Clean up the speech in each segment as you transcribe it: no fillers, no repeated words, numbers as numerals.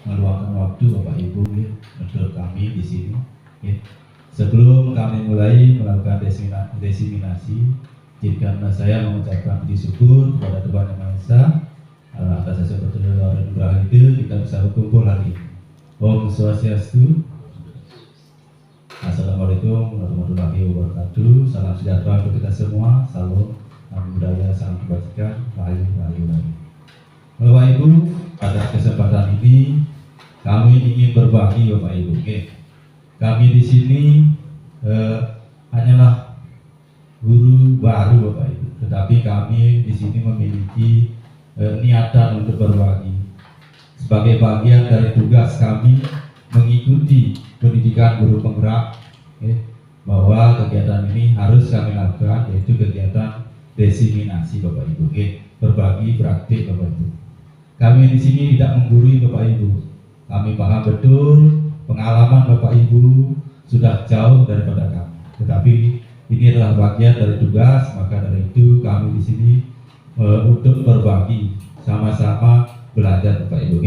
meluangkan waktu Bapak Ibu ya, untuk kami di sini. Ya. Sebelum kami mulai melakukan diseminasi, izinkan saya mengucapkan puji syukur kepada Tuhan Yang Maha Esa atas hasil pertemuan dan anugerah itu kita bisa berkumpul hari ini. Om Swastiastu. Assalamualaikum warahmatullahi wabarakatuh. Salam sejahtera untuk kita semua. Salam budaya, salam kebajikan, rahayu, rahayu, rahayu. Bapak Ibu, pada kesempatan ini kami ingin berbagi Bapak Ibu. Kami di sini hanyalah guru baru Bapak Ibu, tetapi kami di sini memiliki niatan untuk berbagi sebagai bagian dari tugas kami mengikuti pendidikan guru penggerak, bahwa kegiatan ini harus kami lakukan, yaitu kegiatan diseminasi Bapak Ibu, berbagi praktik Bapak Ibu. Kami di sini tidak menggurui Bapak Ibu, kami paham betul pengalaman Bapak Ibu sudah jauh daripada kami, tetapi ini adalah bagian dari tugas, maka dari itu kami di sini untuk berbagi, sama-sama belajar Bapak Ibu.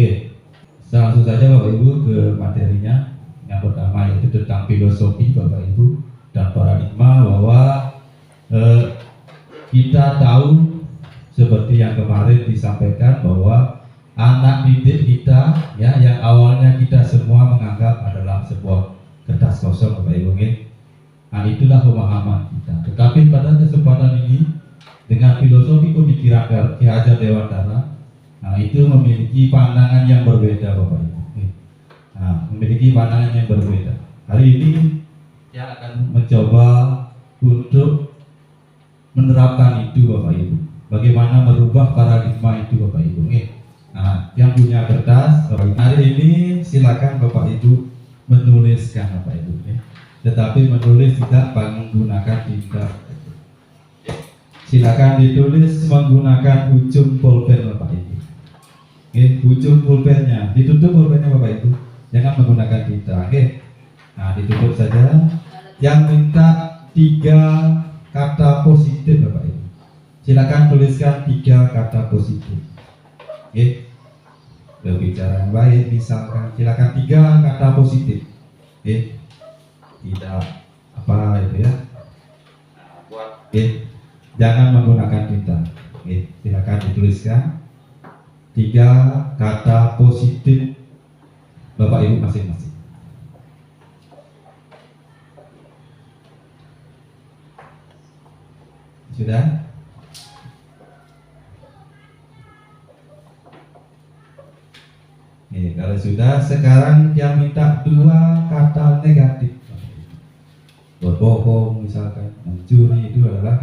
Langsung saja Bapak Ibu ke materinya. Yang pertama yaitu tentang filosofi Bapak Ibu dan paradigma, bahwa kita tahu seperti yang kemarin disampaikan bahwa anak didik kita ya, yang awalnya kita semua menganggap adalah sebuah kertas kosong Bapak Ibu. Nah, itulah pemahaman kita. Tetapi pada kesempatan ini dengan filosofi pemikiran Ki Hajar Dewantara, nah itu memiliki pandangan yang berbeda Bapak Ibu. Nah, memiliki pandangan yang berbeda. Hari ini saya akan mencoba untuk menerapkan itu Bapak Ibu. Bagaimana merubah paradigma itu Bapak Ibu. Nah, yang punya kertas hari ini silakan Bapak Ibu menuliskan Bapak Ibu. Tetapi menulis tidak menggunakan tinta. Silakan ditulis menggunakan ujung pulpen Bapak Ibu. Ujung pulpennya, ditutup pulpennya Bapak Ibu. Jangan menggunakan tinta. Nah, ditutup saja. Yang minta 3 kata positif Bapak Ibu. Silakan tuliskan 3 kata positif. Berbicara yang baik misalkan, silakan 3 kata positif. Tidak apa itu ya. Jangan menggunakan tinta. Silakan dituliskan 3 kata positif Bapak Ibu masing-masing. Sudah? Kalau sudah, sekarang yang minta 2 kata negatif. Berbohong misalkan, mencuri, itu adalah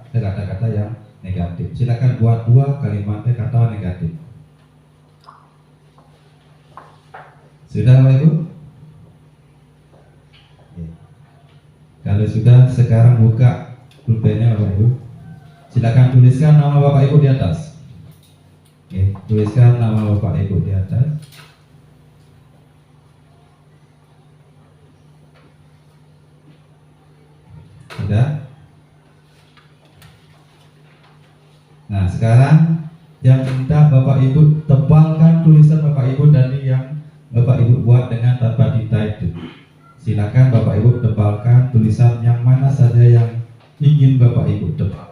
kata-kata yang negatif. Silakan buat 2 kalimat kata negatif. Sudah Bapak Ibu? Kalau sudah, sekarang buka pulpennya Bapak Ibu. Silakan tuliskan nama Bapak Ibu di atas. Tuliskan nama Bapak Ibu di atas. Sudah? Nah, sekarang yang minta Bapak Ibu tebalkan tulisan Bapak Ibu dari yang Bapak Ibu buat dengan tanpa tinta itu. Silakan Bapak Ibu tebalkan tulisan yang mana saja yang ingin Bapak Ibu tebal.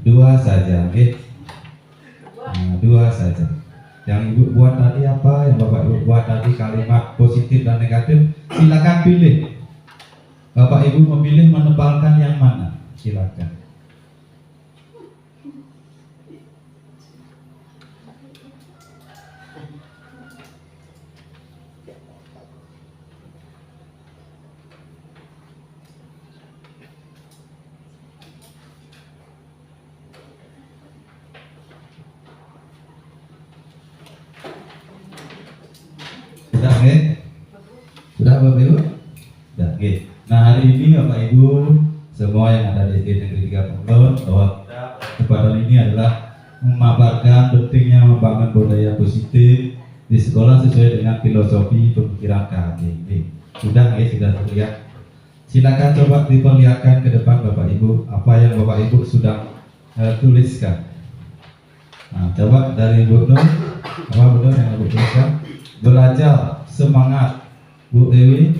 2 saja, Nah, 2 saja. Yang Ibu buat tadi apa? Yang Bapak Ibu buat tadi kalimat positif dan negatif. Silakan pilih. Bapak Ibu memilih menebalkan yang mana? Silakan. Sudah, Sudah Bapak Ibu? Sudah, Nah, hari ini Bapak Ibu semua yang ada di SD Negeri 3 Pemulon, bahwa kesempatan ini adalah memaparkan pentingnya membangun budaya positif di sekolah sesuai dengan filosofi pemikiran KHD. Sudah terlihat. Silakan coba diperlihatkan ke depan Bapak Ibu apa yang Bapak Ibu sudah tuliskan. Nah, coba dari Bu Nur, apa Bu Nur yang Bu tuliskan? Belajar, semangat. Bu Dewi,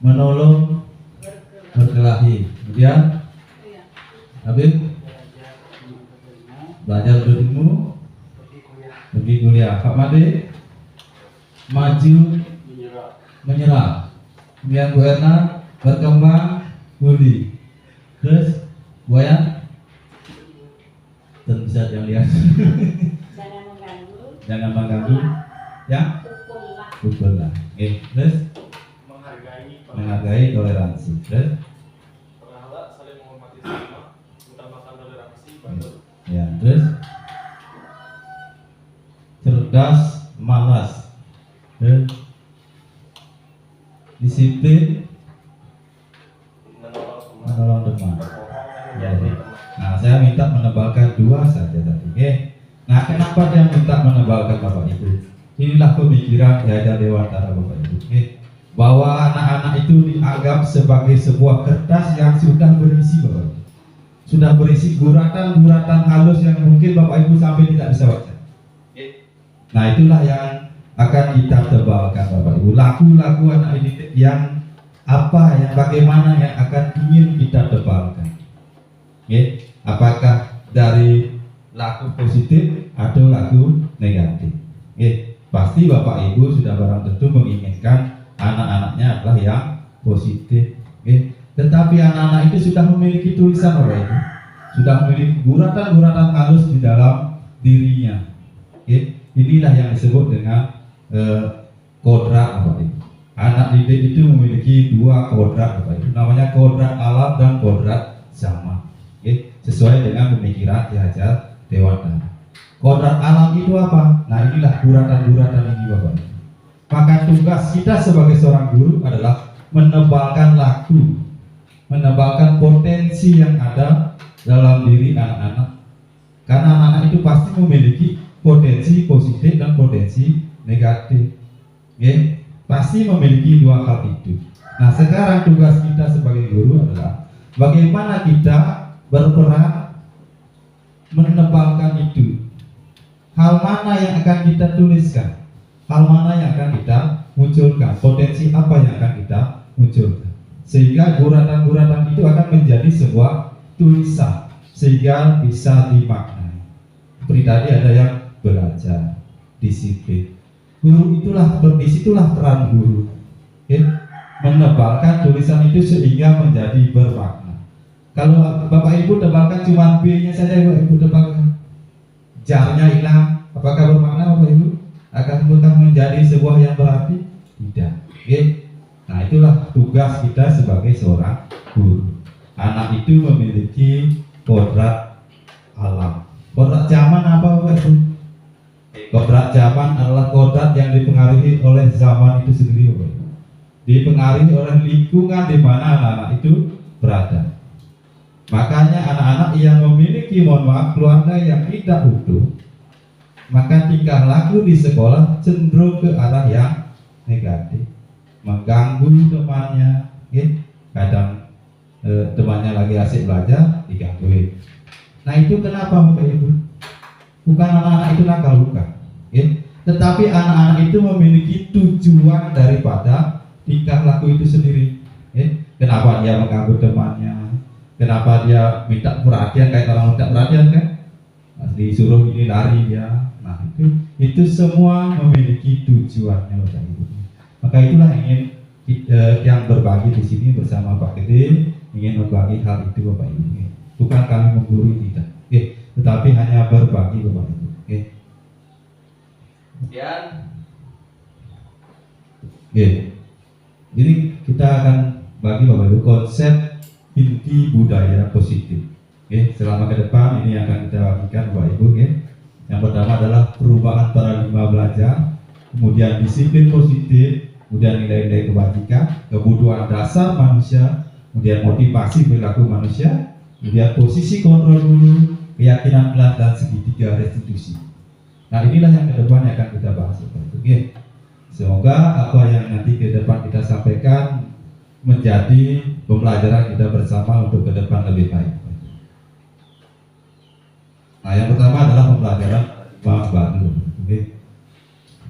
menolong, berkelahi. Kemudian, Habib, belajar berilmu, pergi kuliah. Pak Made, maju, menyerah. Kemudian Bu Erna, berkembang, budi. Terus, Bu Ayan, tentu bisa yang lihat. Jangan mengganggu. Ya, pukullah. Oke, terus menghargai toleransi. Terus, saling menghormati sama, utamakan toleransi, bantu. ya, terus cerdas, malas. Terus, disiplin, menolong teman. Ya, nah, saya minta menebalkan 2 saja tadi. Oke. Nah, kenapa dia minta menebalkan Bapak Ibu? Inilah pemikiran Yayasan Dewantara Bapak Ibu. Oke. Bahwa anak-anak itu dianggap sebagai sebuah kertas yang sudah berisi Bapak Ibu. Sudah berisi guratan-guratan halus yang mungkin Bapak Ibu sampai tidak bisa baca. Oke. Nah, itulah yang akan kita tebalkan Bapak Ibu. Laku-laku anak didik yang apa, yang bagaimana yang akan ingin kita tebalkan. Oke. Apakah dari laku positif atau laku negatif? Pasti Bapak Ibu sudah barang tentu menginginkan anak-anaknya adalah yang positif. Tetapi anak-anak itu sudah memiliki tulisan Bapak Ibu, sudah memiliki guratan-guratan halus di dalam dirinya. Inilah yang disebut dengan kodrat Bapak Ibu. Anak didik itu memiliki 2 kodrat Bapak Ibu, namanya kodrat alam dan kodrat zaman. Sesuai dengan pemikiran Ki Hajar Dewantara. Kodrat alam itu apa? Nah, inilah guratan-guratan ini Bapak Ibu. Maka tugas kita sebagai seorang guru adalah menebalkan laku, menebalkan potensi yang ada dalam diri anak-anak. Karena anak-anak itu pasti memiliki potensi positif dan potensi negatif. Pasti memiliki 2 hal itu. Nah, sekarang tugas kita sebagai guru adalah bagaimana kita berperan menebalkan itu. Hal mana yang akan kita tuliskan, hal mana yang akan kita munculkan, potensi apa yang akan kita munculkan, sehingga guratan-guratan itu akan menjadi sebuah tulisan sehingga bisa dimaknai. Seperti tadi ada yang belajar, disiplin. Guru itulah, disitulah peran guru, menebalkan tulisan itu sehingga menjadi bermakna. Kalau Bapak Ibu tebalkan cuma B-nya saja, Bapak Ibu tebalkan, jar-nya hilang, apakah bermakna Bapak Ibu? Akankah menjadi sebuah yang berarti? Tidak. Nah, itulah tugas kita sebagai seorang guru. Anak itu memiliki kodrat alam. Kodrat zaman apa Bapak Ibu? Kodrat zaman adalah kodrat yang dipengaruhi oleh zaman itu sendiri Bapak Ibu. Dipengaruhi oleh lingkungan di mana anak-anak itu berada. Makanya anak-anak yang memiliki, mohon maaf, keluarga yang tidak utuh, maka tingkah laku di sekolah cenderung ke arah yang negatif, mengganggu temannya. Kadang temannya lagi asik belajar, digangguin. Nah, itu kenapa Bapak Ibu? Bukan anak-anak itu nakal, bukan. Tetapi anak-anak itu memiliki tujuan daripada tingkah laku itu sendiri. Kenapa dia mengganggu temannya? Kenapa dia minta perhatian kayak orang minta perhatian kan? Disuruh ini lari dia. Nah, itu semua memiliki tujuannya Bapak Ibu. Maka itulah yang berbagi di sini bersama Pak Gede, ingin berbagi hal itu Bapak Ibu. Bukan kami menggurui, tidak. Tetapi hanya berbagi Bapak Ibu. Kemudian, ini kita akan bagi Bapak Ibu konsep inti budaya positif. Selama ke depan ini akan kita bagikan Bapak Ibu. Yang pertama adalah perubahan paradigma belajar, kemudian disiplin positif, kemudian nilai-nilai kebajikan, kebutuhan dasar manusia, kemudian motivasi perilaku manusia, kemudian posisi kontrol dulu, keyakinan kelas dan segitiga restitusi. Nah, inilah yang ke depan yang akan kita bahas Bapak Ibu. Semoga apa yang nanti ke depan kita sampaikan menjadi pembelajaran kita bersama untuk ke depan lebih baik. Nah, yang pertama adalah pembelajaran pembelajaran paradigma baru. Oke.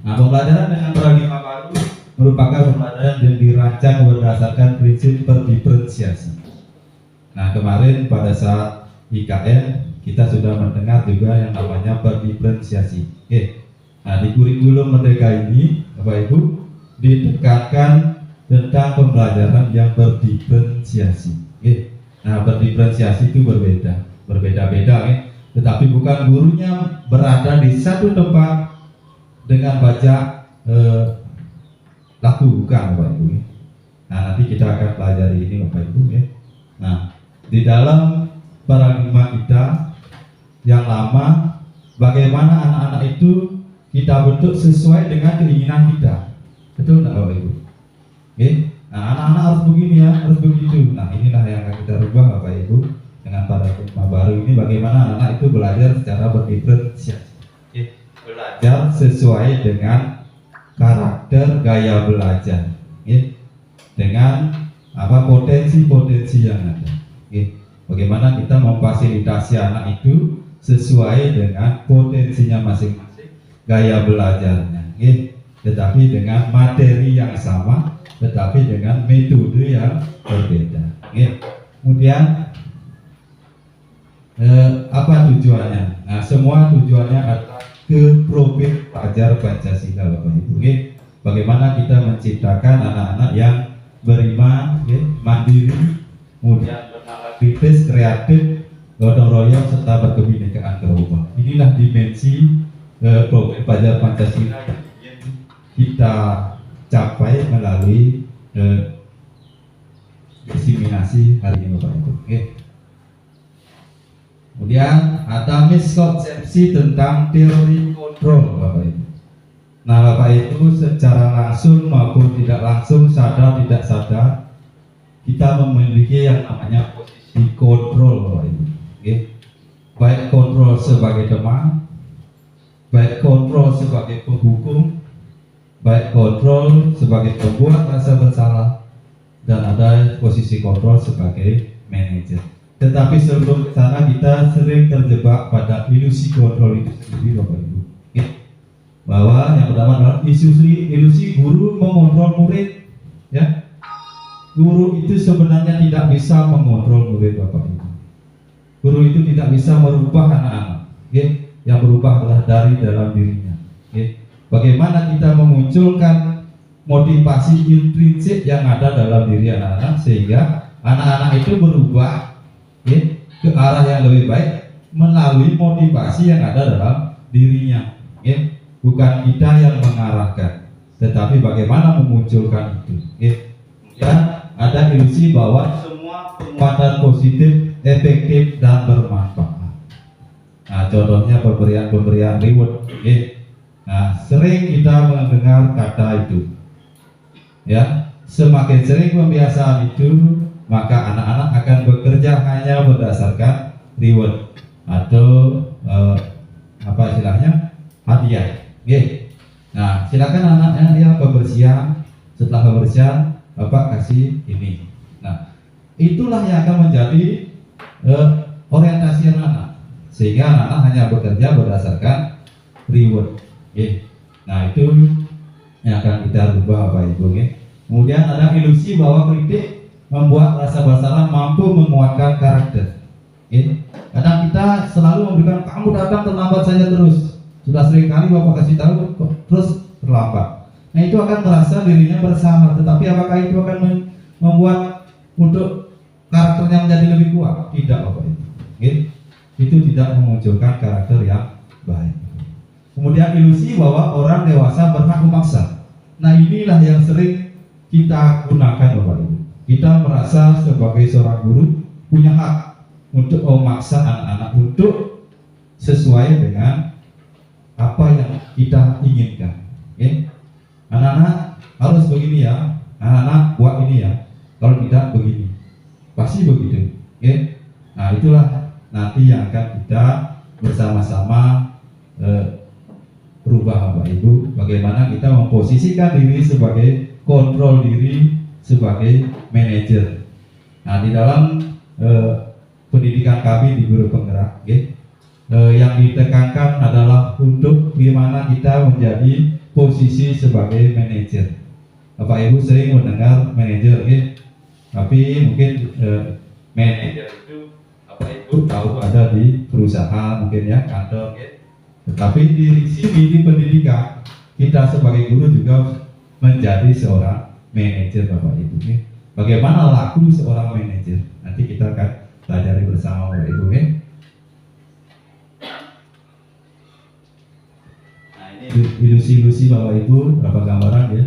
Nah, pembelajaran dengan paradigma baru merupakan pembelajaran yang dirancang berdasarkan prinsip berdiferensiasi. Nah, kemarin pada saat IKN kita sudah mendengar juga yang namanya berdiferensiasi. Oke. Nah, di kurikulum Merdeka ini, Bapak Ibu, ditekankan tentang pembelajaran yang berdiferensiasi. Oke. Nah, berdiferensiasi itu berbeda-beda, tetapi bukan gurunya berada di satu tempat dengan baca lagu, bukan, Bapak Ibu. Nah, nanti kita akan pelajari ini, Bapak Ibu. Nah, di dalam paradigma kita yang lama, bagaimana anak-anak itu kita bentuk sesuai dengan keinginan kita, betul nggak, Bapak Ibu? Nah, anak-anak harus begini ya, harus begitu. Nah, inilah yang akan kita rubah, Bapak Ibu, dengan paradigma baru ini. Bagaimana anak-anak itu belajar secara berdiferensiasi, belajar sesuai dengan karakter gaya belajar, dengan potensi-potensi yang ada. Bagaimana kita memfasilitasi anak itu sesuai dengan potensinya masing-masing, gaya belajarnya, tetapi dengan materi yang sama, tetapi dengan metode yang berbeda. Kemudian apa tujuannya? Nah, semua tujuannya adalah ke profil pelajar Pancasila, Bapak Ibu. Bagaimana kita menciptakan anak-anak yang beriman, mandiri, kemudian kritis, kreatif, gotong royong, serta berkebinekaan terhubung. Inilah dimensi profil pelajar Pancasila yang kita capai melalui diseminasi hari ini, Bapak Ibu. Kemudian ada miskonsepsi tentang teori kontrol, Bapak Ibu. Nah, Bapak Ibu, secara langsung maupun tidak langsung, sadar tidak sadar, kita memiliki yang namanya posisi kontrol, Bapak Ibu. Baik kontrol sebagai teman, baik kontrol sebagai penghukum, baik kontrol sebagai pembuat rasa bersalah, dan ada posisi kontrol sebagai manajer. Tetapi sebelum ke sana, kita sering terjebak pada ilusi kontrol itu sendiri, Bapak Ibu. Bahwa yang pertama adalah ilusi guru mengontrol murid. Ya, guru itu sebenarnya tidak bisa mengontrol murid, Bapak Ibu. Guru itu tidak bisa merubah anak-anak. Yang berubah adalah dari dalam dirinya. Bagaimana kita memunculkan motivasi intrinsik yang ada dalam diri anak-anak sehingga anak-anak itu berubah ke arah yang lebih baik melalui motivasi yang ada dalam dirinya. Bukan kita yang mengarahkan, tetapi bagaimana memunculkan itu. Dan ada ilusi bahwa semua penguatan positif, efektif, dan bermanfaat. Nah, contohnya pemberian reward. Nah, sering kita mendengar kata itu. Ya, semakin sering pembiasaan itu, maka anak-anak akan bekerja hanya berdasarkan reward atau apa istilahnya, hadiah. Nah, silakan anaknya dia pembersihan, setelah pembersihan Bapak kasih ini. Nah, itulah yang akan menjadi orientasi anak-anak, sehingga anak-anak hanya bekerja berdasarkan reward. Nah, itu yang akan kita rubah, Bapak Ibu. Kemudian ada ilusi bahwa kritik membuat rasa bersalah mampu menguatkan karakter. Kadang kita selalu memberikan, kamu datang terlambat saja terus. Sudah sering kali Bapak kasih tahu terus terlambat. Nah, itu akan merasa dirinya bersalah. Tetapi apakah itu akan membuat untuk karakternya menjadi lebih kuat? Tidak, Bapak Ibu. Itu tidak memunculkan karakter yang baik. Kemudian ilusi bahwa orang dewasa berhak memaksa. Nah, inilah yang sering kita gunakan, Bapak Ibu. Kita merasa sebagai seorang guru punya hak untuk memaksa anak-anak untuk sesuai dengan apa yang kita inginkan. Anak-anak harus begini ya, anak-anak buat ini ya, kalau tidak begini, pasti begitu. Nah, itulah nanti yang akan kita bersama-sama rubah, Bapak Ibu. Bagaimana kita memposisikan diri sebagai kontrol diri, sebagai manajer. Nah, di dalam pendidikan kami di Guru Penggerak, yang ditekankan adalah untuk bagaimana kita menjadi posisi sebagai manajer. Bapak Ibu sering mendengar manajer, tapi mungkin manajer itu Bapak Ibu tahu ada di perusahaan mungkin ya, kantor, tetapi di sini di pendidikan kita sebagai guru juga menjadi seorang manajer Bapak Ibu. Bagaimana laku seorang manajer? Nanti kita akan pelajari bersama Bapak Ibu. Nah ini ilusi-ilusi Bapak Ibu, berapa gambaran ya?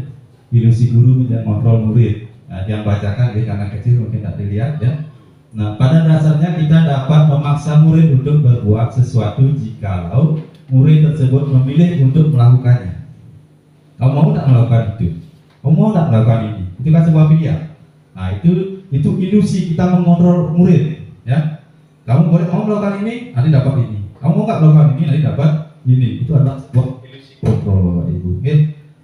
Ilusi guru menjadi kontrol murid. Nah, yang bacakan karena kecil mungkin tidak dilihat ya. Nah, pada dasarnya kita dapat memaksa murid untuk berbuat sesuatu jikalau murid tersebut memilih untuk melakukannya. Kamu mau tak melakukan itu? Kamu mau tak melakukan ini? Itu kan sebuah pilihan. Nah, itu ilusi kita mengontrol murid, ya. Kamu murid mau melakukan ini, nanti dapat ini. Kamu mau nggak melakukan ini, nanti dapat ini. Itu adalah sebuah ilusi kontrol Bapak Ibu.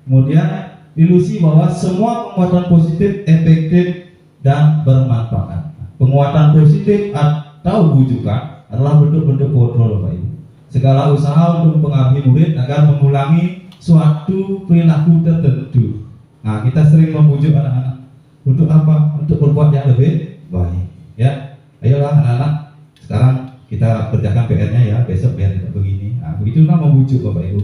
Kemudian ilusi bahwa semua penguatan positif efektif dan bermanfaat. Penguatan positif atau bujukan adalah bentuk-bentuk kontrol Bapak Ibu. Segala usaha untuk mempengaruhi murid agar mengulangi suatu perilaku tertentu. Nah, kita sering membujuk anak-anak untuk apa? Untuk berbuat yang lebih baik. Ya, ayolah anak-anak, sekarang kita kerjakan PR-nya ya, besok biar tidak begini. Nah, begitulah membujuk Bapak Ibu.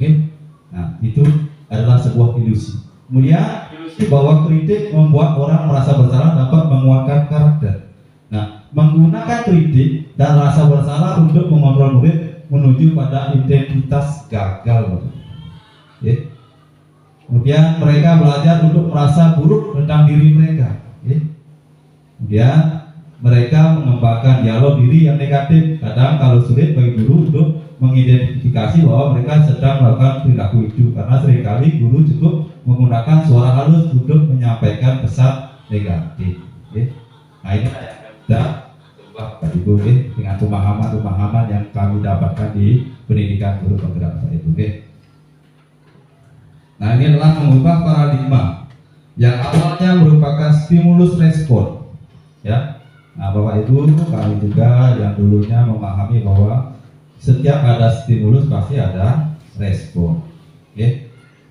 Nah, itu adalah sebuah ilusi. Kemudian ilusi bahwa kritik membuat orang merasa bersalah dapat menguatkan karakter. Nah, menggunakan kritik dan rasa bersalah untuk mengontrol murid menuju pada identitas gagal. Kemudian mereka belajar untuk merasa buruk tentang diri mereka. Kemudian mereka mengembangkan dialog diri yang negatif. Kadang kalau sulit bagi guru untuk mengidentifikasi bahwa mereka sedang melakukan perilaku itu, karena seringkali guru cukup menggunakan suara halus untuk menyampaikan pesan negatif. Nah, ini yang kita coba Pak Ibu dengan pemahaman yang kami dapatkan di pendidikan guru penggerak Pak Ibu. Nah, ini adalah mengubah paradigma yang awalnya merupakan stimulus respon, ya. Nah, Bapak Ibu, kami juga yang dulunya memahami bahwa setiap ada stimulus pasti ada respon.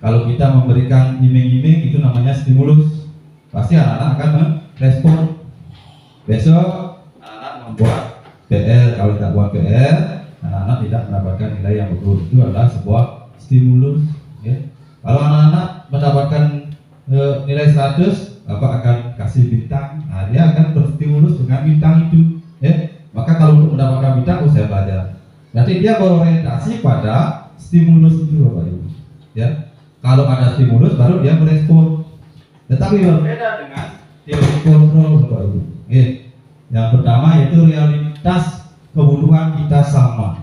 Kalau kita memberikan iming-iming itu namanya stimulus, pasti anak-anak akan merespon. Besok anak-anak membuat PR, kalau tidak buat PR, anak-anak tidak mendapatkan nilai yang bagus. Itu adalah sebuah stimulus. Kalau anak-anak mendapatkan nilai 100, Bapak akan kasih bintang. Nah, dia akan berstimulus dengan bintang itu. Maka kalau untuk mendapatkan bintang, saya belajar. Nanti dia berorientasi pada stimulus itu Bapak Ibu. Ya, kalau ada stimulus baru dia merespon. Tetapi berbeda dengan teori kontrol Bapak Ibu. Yang pertama yaitu realitas kebutuhan kita sama.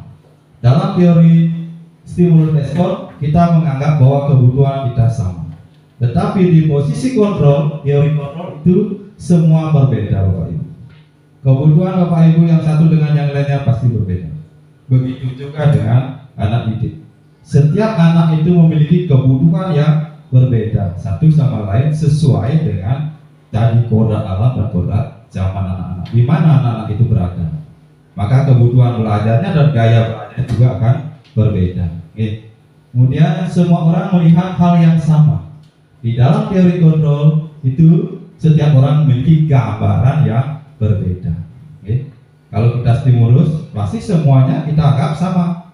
Dalam teori stimulus respon kita menganggap bahwa kebutuhan kita sama. Tetapi di posisi kontrol, teori kontrol itu semua berbeda Bapak Ibu. Kebutuhan Bapak Ibu yang satu dengan yang lainnya pasti berbeda. Begitu juga dengan anak didik. Setiap anak itu memiliki kebutuhan yang berbeda satu sama lain sesuai dengan tadi kodrat alam dan kodrat zaman anak-anak. Di mana anak-anak itu berada, maka kebutuhan belajarnya dan gaya belajarnya juga akan berbeda. Kemudian semua orang melihat hal yang sama. Di dalam teori kontrol itu setiap orang memiliki gambaran yang berbeda. Kalau kita stimulus, pasti semuanya kita anggap sama.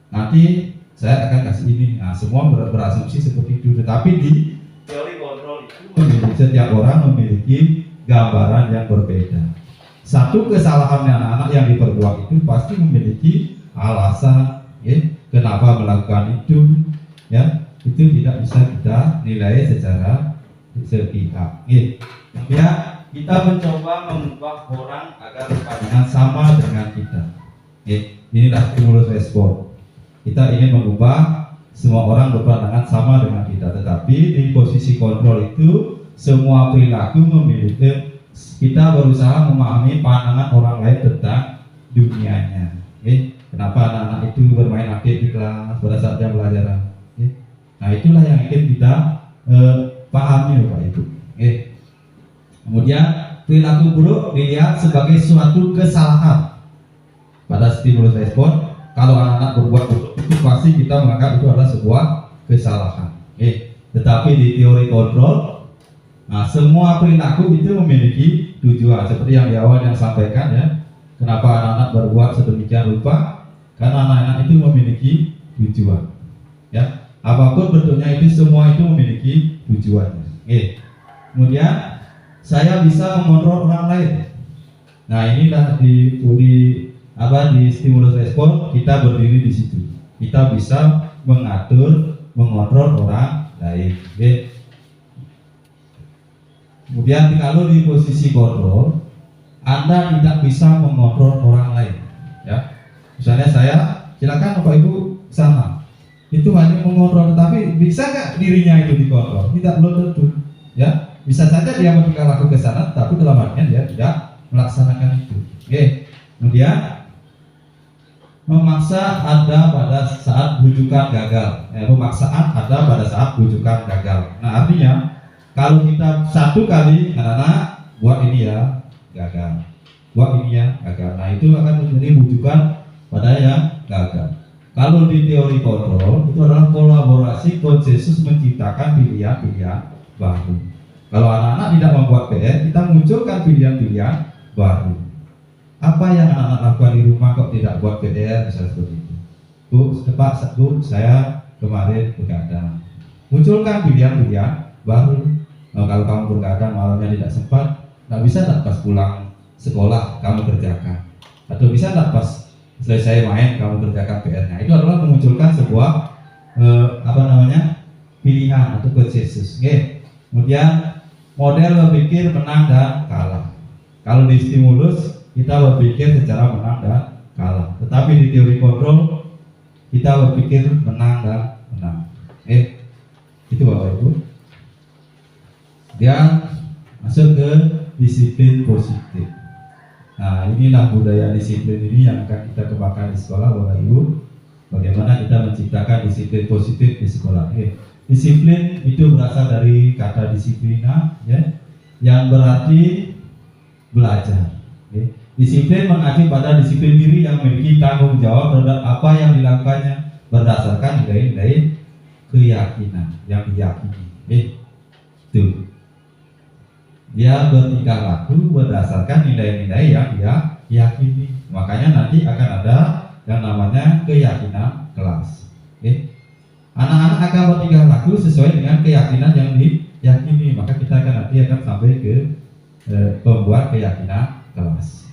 Nanti saya akan kasih ini. Nah, semua berasumsi seperti itu. Tetapi di teori kontrol itu setiap orang memiliki gambaran yang berbeda. Satu kesalahan anak-anak yang diperbuat itu pasti memiliki alasan, kenapa melakukan itu, ya. Itu tidak bisa kita nilai secara sepihak. Ya, kita mencoba mengubah orang agar berpandangan sama dengan kita. Inilah stimulus respon. Kita ingin mengubah semua orang berpandangan sama dengan kita, tetapi di posisi kontrol itu semua perilaku memiliki, kita berusaha memahami pandangan orang lain tentang dunianya. Kenapa anak-anak itu bermain aktif di kelas pada saat jam pelajaran? Nah, itulah yang ingin kita pahami Bapak Ibu. Kemudian perilaku buruk dilihat sebagai suatu kesalahan. pada stimulus respon. Kalau anak-anak berbuat itu pasti kita menganggap itu adalah sebuah kesalahan. Tetapi di teori kontrol, nah, semua perilaku itu memiliki tujuan. Seperti yang di awal yang sampaikan ya, kenapa anak-anak berbuat sedemikian rupa? Karena anak-anak itu memiliki tujuan. Ya, apapun bentuknya itu semua itu memiliki tujuannya. Kemudian saya bisa mengontrol orang lain. Nah, inilah di stimulus respon kita berdiri di situ. Kita bisa mengatur, mengontrol orang lain. Kemudian kalau di posisi kontrol, Anda tidak bisa mengontrol orang lain. Ya, misalnya saya, silakan Bapak Ibu sama. Itu hanya mengontrol, tapi bisa nggak dirinya itu dikontrol? Tidak, belum tentu. Ya, bisa saja dia bertingkah laku ke sana, tapi dalam artian dia tidak melaksanakan itu. Kemudian memaksa ada pada saat bujukan gagal. Pemaksaan ada pada saat bujukan gagal. Nah, artinya kalau kita satu kali anak-anak buat ini ya gagal, buat ini ya gagal. Nah, itu akan menjadi bujukan pada yang gagal. Kalau di teori kontrol itu adalah kolaborasi konsensus menciptakan pilihan-pilihan baru. Kalau anak-anak tidak membuat PR, kita munculkan pilihan-pilihan baru. Apa yang anak-anak lakukan di rumah kok tidak buat PR, misalnya seperti itu. Bu, saya kemarin begadang. Munculkan pilihan-pilihan baru. Nah, kalau kamu begadang malamnya tidak sempat, nggak bisa tak pas pulang sekolah kamu kerjakan, atau bisa tak pas selesai main kamu kerjakan PR-nya. Itu adalah memunculkan sebuah pilihan atau konsensus. Kemudian model berpikir menang dan kalah. Kalau di stimulus kita berpikir secara menang dan kalah, tetapi di teori kontrol kita berpikir menang dan menang. Itu Bapak Ibu. Dia masuk ke disiplin positif. Nah, inilah budaya disiplin ini yang akan kita kembangkan di sekolah, Bapak Ibu. Bagaimana kita menciptakan disiplin positif di sekolah. Disiplin itu berasal dari kata disiplina, ya, yang berarti belajar. Disiplin mengacu pada disiplin diri yang memiliki tanggung jawab terhadap apa yang dilakukannya berdasarkan nilai-nilai keyakinan yang diyakini. Itu. Dia bertingkah laku berdasarkan nilai-nilai yang dia yakini. Makanya nanti akan ada yang namanya keyakinan kelas. Anak-anak akan bertingkah laku sesuai dengan keyakinan yang diyakini. Maka kita nanti akan sampai ke pembuat keyakinan kelas.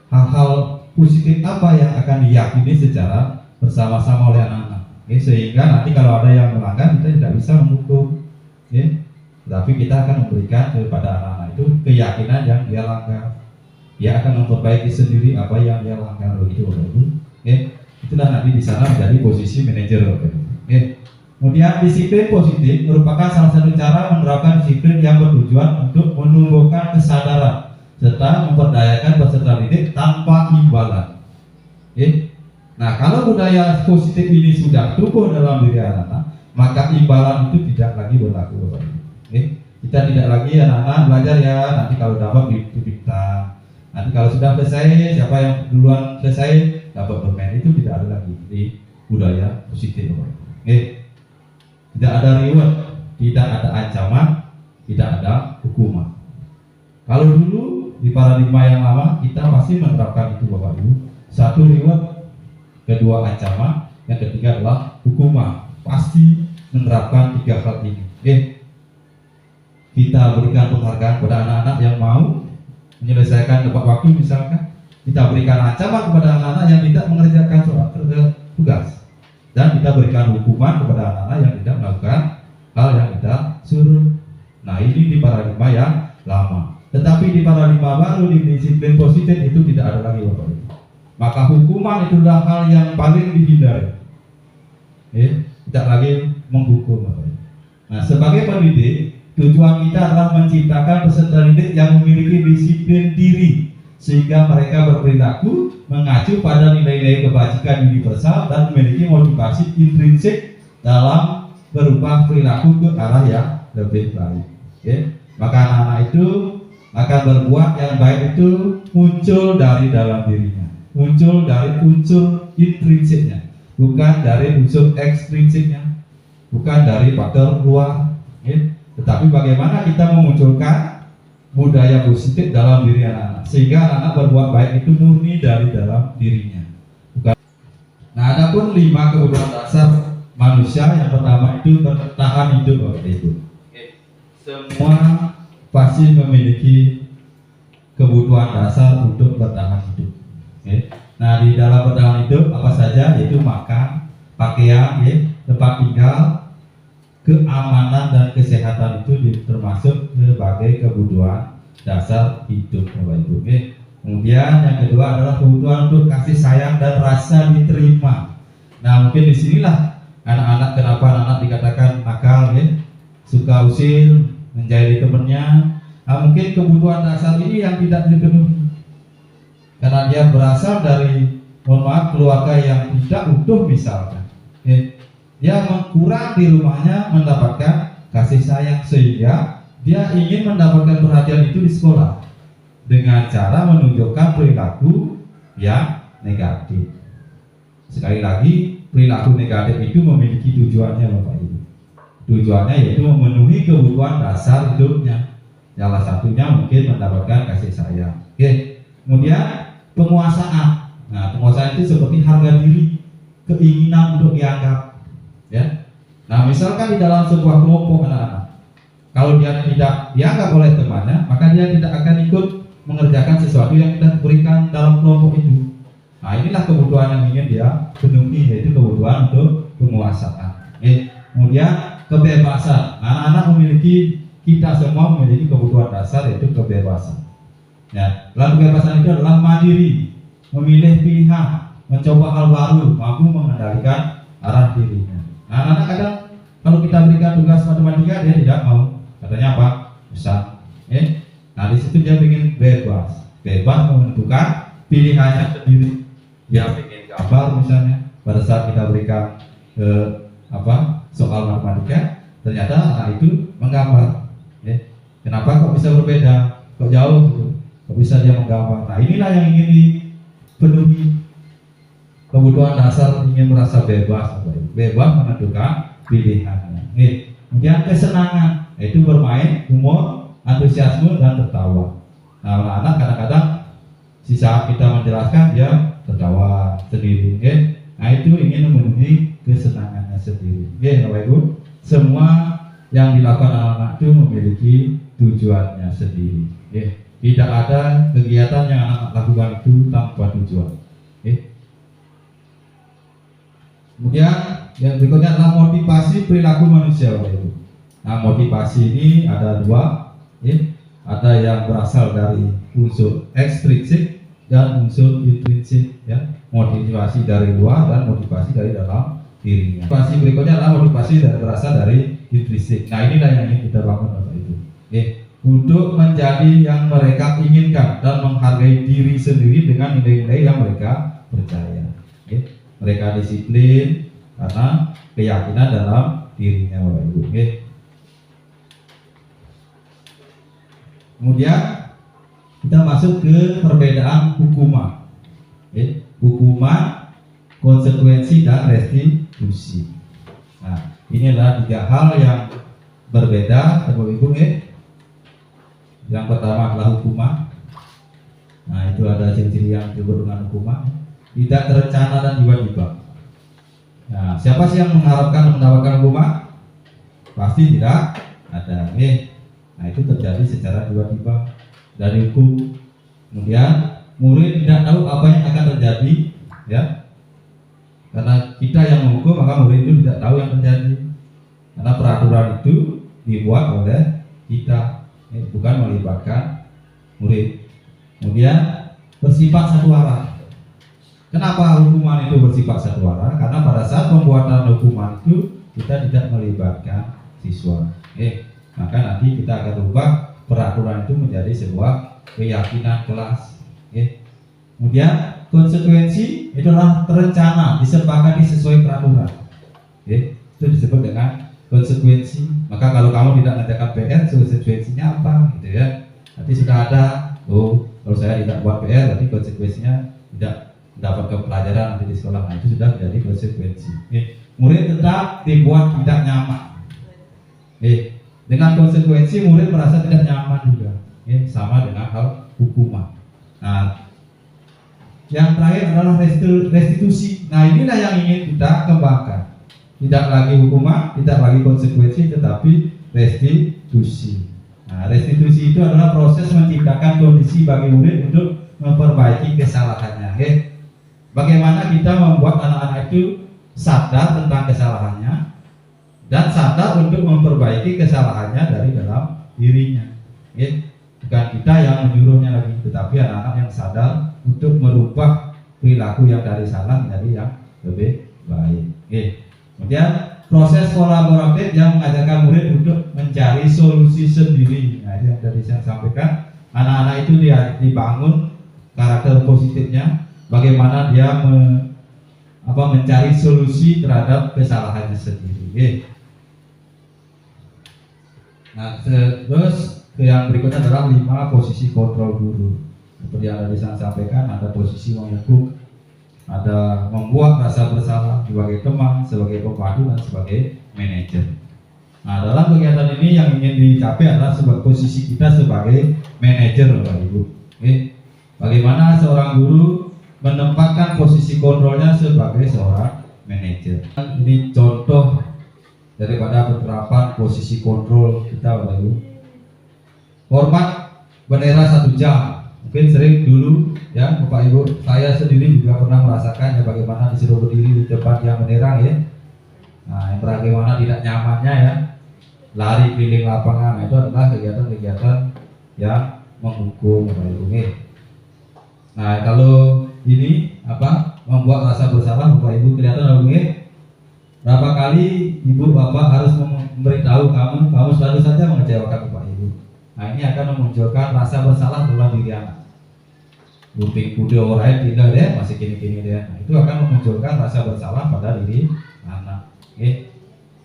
Hal-hal positif apa yang akan diyakini secara bersama-sama oleh anak-anak, sehingga nanti kalau ada yang melanggar kita tidak bisa menghukum, tapi kita akan memberikan kepada anak-anak itu keyakinan yang dia langgar. Dia akan memperbaiki sendiri apa yang dia langgar, begitu Bapak Ibu. Itulah nanti di sana menjadi posisi manajer, Bapak Ibu. Kemudian disiplin positif merupakan salah satu cara menerapkan disiplin yang bertujuan untuk menumbuhkan kesadaran serta memperdayakan peserta didik tanpa imbalan. Nah, kalau budaya positif ini sudah tumbuh dalam diri anak-anak, maka imbalan itu tidak lagi berlaku, Bapak Ibu. Kita tidak lagi anak-anak belajar ya, nanti kalau dapat bintang, nanti kalau sudah selesai siapa yang duluan selesai dapat bermain, itu tidak ada lagi di budaya positif, Bapak Ibu. Tidak ada reward, tidak ada ancaman, tidak ada hukuman. Kalau dulu di paradigma yang lama kita pasti menerapkan itu, Bapak Ibu. Satu reward, kedua ancaman, yang ketiga adalah hukuman. Pasti menerapkan tiga hal ini. Kita berikan penghargaan kepada anak-anak yang mau menyelesaikan tepat waktu misalkan. Kita berikan ancaman kepada anak-anak yang tidak mengerjakan tugas. Dan kita berikan hukuman kepada anak-anak yang tidak melakukan hal yang kita suruh. Nah, ini di paradigma yang lama. Tetapi di paradigma baru, di disiplin positif itu tidak ada lagi, Bapak Ibu. Maka hukuman itulah hal yang paling dihindari. Tidak lagi menghukum, Bapak Ibu. Nah, sebagai pendidik, tujuan kita adalah menciptakan peserta didik yang memiliki disiplin diri, sehingga mereka berperilaku mengacu pada nilai-nilai kebajikan universal dan memiliki motivasi intrinsik dalam berubah perilaku ke arah yang lebih baik. Maka anak-anak itu akan berbuat yang baik itu muncul dari dalam dirinya. muncul dari unsur intrinsiknya, bukan dari unsur ekstrinsiknya, bukan dari faktor luar. Tetapi bagaimana kita memunculkan budaya positif dalam diri anak-anak, sehingga anak-anak berbuat baik itu murni dari dalam dirinya. Nah, adapun 5 kebutuhan dasar manusia, yang pertama itu bertahan hidup, Bapak Ibu. Semua pasti memiliki kebutuhan dasar untuk bertahan hidup. Nah, di dalam bertahan hidup apa saja, yaitu makan, pakaian, tempat tinggal, keamanan dan kesehatan itu termasuk sebagai kebutuhan dasar hidup, Bapak Ibu. Kemudian yang kedua adalah kebutuhan untuk kasih sayang dan rasa diterima. Nah, mungkin disinilah anak-anak, kenapa anak-anak dikatakan nakal, suka usil, menjadi temannya. Nah, mungkin kebutuhan dasar ini yang tidak dipenuhi karena dia berasal dari, mohon maaf, keluarga yang tidak utuh misalkan. Dia kurang di rumahnya mendapatkan kasih sayang, sehingga dia ingin mendapatkan perhatian itu di sekolah dengan cara menunjukkan perilaku yang negatif. Sekali lagi, perilaku negatif itu memiliki tujuannya, Bapak Ibu. Tujuannya yaitu memenuhi kebutuhan dasar hidupnya. Salah satunya mungkin mendapatkan kasih sayang. Kemudian penguasaan. Nah, penguasaan itu seperti harga diri, keinginan untuk dianggap. Nah, misalkan di dalam sebuah kelompok anak-anak, kalau dia tidak dianggap oleh temannya, maka dia tidak akan ikut mengerjakan sesuatu yang kita berikan dalam kelompok itu. Nah, inilah kebutuhan yang ingin dia penuhi, yaitu kebutuhan untuk penguasaan. Kemudian kebebasan. Anak-anak kita semua memiliki kebutuhan dasar, yaitu kebebasan. Lalu kebebasan itu adalah mandiri, memilih pilihan, mencoba hal baru, mampu mengendalikan arah dirinya. Nah, anak-anak kadang kalau kita berikan tugas matematika dia tidak mau, katanya apa? Susah. Nah, di situ dia ingin bebas menentukan pilihannya sendiri. Dia ingin gambar misalnya, pada saat kita berikan soal matematika, ternyata anak itu menggambar. Kenapa kok bisa berbeda? Kok jauh? Kok bisa dia menggambar? Nah, inilah yang ingin dipenuhi. Kebutuhan dasar ingin merasa bebas menentukan pilihannya. Kemudian kesenangan, yaitu bermain, humor, antusiasme dan tertawa. Nah, anak-anak kadang-kadang sisa kita menjelaskan dia tertawa sendiri. Nah, itu ingin memenuhi kesenangannya sendiri. Bapak Ibu, semua yang dilakukan anak-anak itu memiliki tujuannya sendiri. Tidak ada kegiatan yang anak-anak lakukan itu tanpa tujuan. Kemudian yang berikutnya adalah motivasi perilaku manusia, Bapak Ibu. Nah, motivasi ini ada 2, ada yang berasal dari unsur ekstrinsik dan unsur intrinsik, motivasi dari luar dan motivasi dari dalam dirinya. Motivasi berikutnya adalah motivasi berasal dari intrinsik. Nah, inilah yang ingin kita bangun, Bapak Ibu. Untuk menjadi yang mereka inginkan dan menghargai diri sendiri dengan nilai-nilai yang mereka percaya. Mereka disiplin karena keyakinan dalam dirinya, Bapak Ibu. Kemudian kita masuk ke perbedaan hukuman. Hukuman, konsekuensi dan restitusi. Nah, ini adalah 3 hal yang berbeda, Bapak Ibu. Yang pertama adalah hukuman. Nah, itu ada ciri-ciri yang disebut dengan hukuman. Tidak terencana dan tiba-tiba. Nah, siapa sih yang mengharapkan mendapatkan hukuman? Pasti tidak ada. Nah, itu terjadi secara tiba-tiba dari hukum. Kemudian murid tidak tahu apa yang akan terjadi, karena kita yang menghukum, maka murid itu tidak tahu yang terjadi. Karena peraturan itu dibuat oleh kita, bukan melibatkan murid. Kemudian bersifat satu arah. Kenapa hukuman itu bersifat satu arah? Karena pada saat pembuatan hukuman itu kita tidak melibatkan siswa. Maka nanti kita akan ubah peraturan itu menjadi sebuah keyakinan kelas. Kemudian konsekuensi itu adalah terencana, disepakati sesuai peraturan. Itu disebut dengan konsekuensi. Maka kalau kamu tidak mengerjakan PR, konsekuensinya apa? Nanti sudah ada. Kalau saya tidak buat PR, berarti konsekuensinya tidak mendapatkan pelajaran nanti di sekolah. Nah, itu sudah menjadi konsekuensi. Murid tetap dibuat tidak nyaman. Dengan konsekuensi murid merasa tidak nyaman juga. Sama dengan hal hukuman. Nah, yang terakhir adalah restitusi. Nah, inilah yang ingin kita kembangkan. Tidak lagi hukuman, tidak lagi konsekuensi, tetapi restitusi. Nah, restitusi itu adalah proses menciptakan kondisi bagi murid untuk memperbaiki kesalahannya. Bagaimana kita membuat anak-anak itu sadar tentang kesalahannya dan sadar untuk memperbaiki kesalahannya dari dalam dirinya. Bukan kita yang menyuruhnya lagi, tetapi anak-anak yang sadar untuk merubah perilaku yang dari salah menjadi yang lebih baik. Kemudian proses kolaboratif yang mengajarkan murid untuk mencari solusi sendiri. Nah, itu yang tadi saya sampaikan. Anak-anak itu dibangun karakter positifnya, bagaimana dia mencari solusi terhadap kesalahannya sendiri. Nah, terus yang berikutnya adalah 5 posisi kontrol guru. Seperti yang tadi saya sampaikan, ada posisi menghukum, ada membuat rasa bersalah sebagai teman, sebagai pemandu, dan sebagai manajer. Nah, dalam kegiatan ini yang ingin dicapai adalah posisi kita sebagai manajer, Bapak Ibu. Bagaimana seorang guru menempatkan posisi kontrolnya sebagai seorang manajer. Ini contoh daripada penerapan posisi kontrol kita, Bapak Ibu. Hormat bendera 1 jam. Mungkin sering dulu ya Bapak Ibu, saya sendiri juga pernah merasakan ya bagaimana disuruh berdiri di tempat yang menerang ya. Nah, yang bagaimana tidak nyamannya ya, lari keliling lapangan. Nah, itu adalah kegiatan-kegiatan yang menghukum, Bapak Ibu. Nah, kalau ini membuat rasa bersalah, Bapak Ibu, kelihatan Bapak. Berapa kali ibu bapak harus memberitahu kamu selalu saja mengecewakan Bapak Ibu. Nah, ini akan memunculkan rasa bersalah dalam diri anak. Luping kuda orang tidak deh, masih kini-kini deh. Nah, itu akan memunculkan rasa bersalah pada diri anak.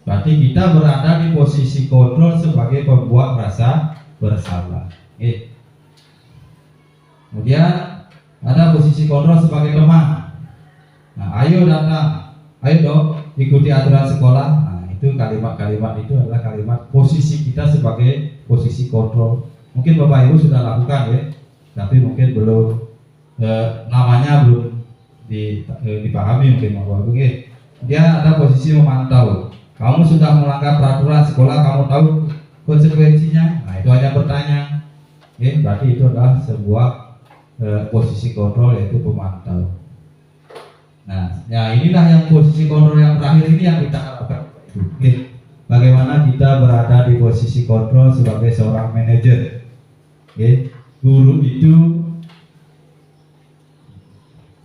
Berarti kita berada di posisi kontrol sebagai pembuat rasa bersalah. Kemudian ada posisi kontrol sebagai teman. Nah, ayo datang, ayo dong ikuti aturan sekolah. Nah, itu kalimat-kalimat itu adalah kalimat posisi kita sebagai posisi kontrol. Mungkin Bapak Ibu sudah lakukan ya, tapi mungkin belum namanya belum dipahami mungkin Bapak Ibu. Dia ada posisi memantau. Kamu sudah melanggar peraturan sekolah, kamu tahu konsekuensinya. Nah, itu hanya bertanya. Berarti itu adalah sebuah posisi kontrol, yaitu pemantau. Nah, ya inilah yang posisi kontrol yang terakhir ini yang kita harapkan. Bagaimana kita berada di posisi kontrol sebagai seorang manajer. Guru itu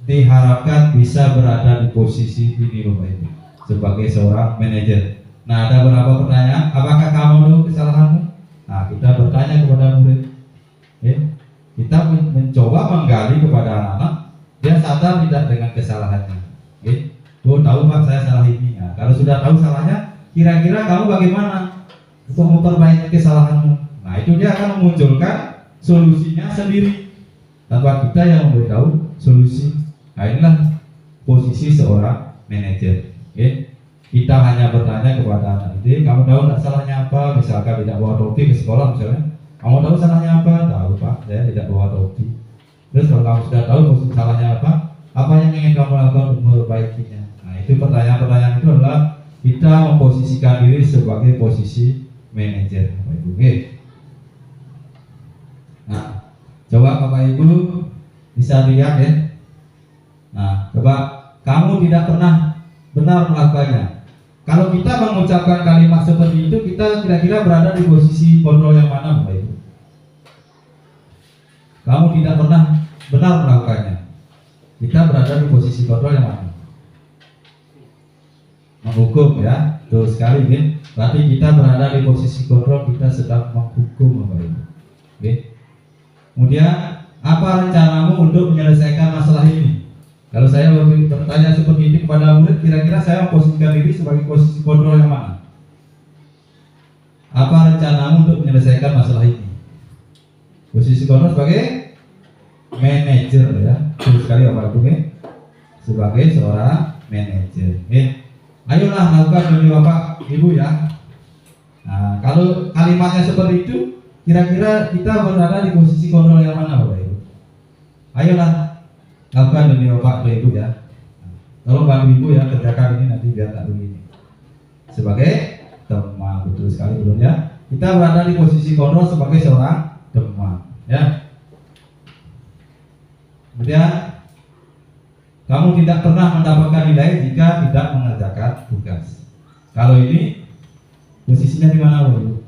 diharapkan bisa berada di posisi ini, Bapak Ibu, sebagai seorang manajer. Nah, ada beberapa pertanyaan. Apakah kamu tahu kesalahanmu? Nah, kita bertanya kepada murid. Kita mencoba menggali kepada anak-anak, dia sadar tidak dengan kesalahannya. Tahu Pak, saya salah ini. Nah, kalau sudah tahu salahnya, kira-kira kamu bagaimana untuk memperbaiki kesalahanmu? Nah, itu dia akan memunculkan solusinya sendiri tanpa kita yang memberitahu solusi. Nah, inilah posisi seorang manajer. Kita hanya bertanya kepada anak itu, kamu tahu tidak salahnya apa? Misalkan tidak bawa topi ke sekolah misalnya, kamu tahu salahnya apa? Tahu Pak, saya tidak bawa topi. Terus kalau kamu sudah tahu salahnya apa yang ingin kamu lakukan untuk memperbaikinya? Nah, itu pertanyaan-pertanyaan itu adalah kita memposisikan diri sebagai posisi manajer, Bapak Ibu. Nah, coba Bapak Ibu bisa lihat ya. Nah, coba kamu tidak pernah benar melakukannya. Kalau kita mengucapkan kalimat seperti itu, kita kira-kira berada di posisi kontrol yang mana, Bapak Ibu? Kamu tidak pernah benar melakukannya, kita berada di posisi kontrol yang mana? Menghukum ya, betul sekali kan? Berarti kita berada di posisi kontrol, kita sedang menghukum, Bapak Ibu. Kemudian apa rencanamu untuk menyelesaikan masalah ini? Kalau saya bertanya seperti ini kepada murid, kira-kira saya memposisikan diri sebagai posisi kontrol yang mana? Apa rencanamu untuk menyelesaikan masalah ini? Posisi kontrol sebagai manajer ya, betul sekali Bapak Ibu. sebagai seorang manajer. Ayolah lakukan demi Bapak Ibu ya. Nah, kalau kalimatnya seperti itu, kira-kira kita berada di posisi kontrol yang mana Bapak Ibu? Ayolah lakukan demi Bapak Ibu ya. Tolong bantu Ibu ya kerjakan ini nanti biar tak begini. Sebagai teman, betul sekali belum ya? Kita berada di posisi kontrol sebagai seorang teman ya. Kemudian kamu tidak pernah mendapatkan nilai jika tidak mengerjakan tugas. Kalau ini posisinya di mana Bu?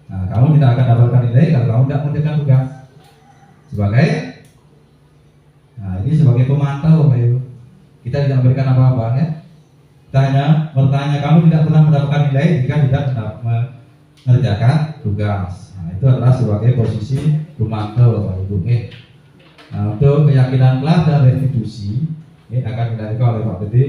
Nah, kamu tidak akan dapatkan nilai kalau kamu tidak mengerjakan tugas. Sebagai, nah ini sebagai pemantau Bapak Ibu. Kita tidak memberikan apa-apa ya. Kita hanya bertanya, kamu tidak pernah mendapatkan nilai jika tidak mengerjakan tugas. Nah, itu adalah sebagai posisi pemantau Bapak Ibu. Nah, untuk keyakinan kelas dan restitusi akan dilakukan oleh Pak Bedi.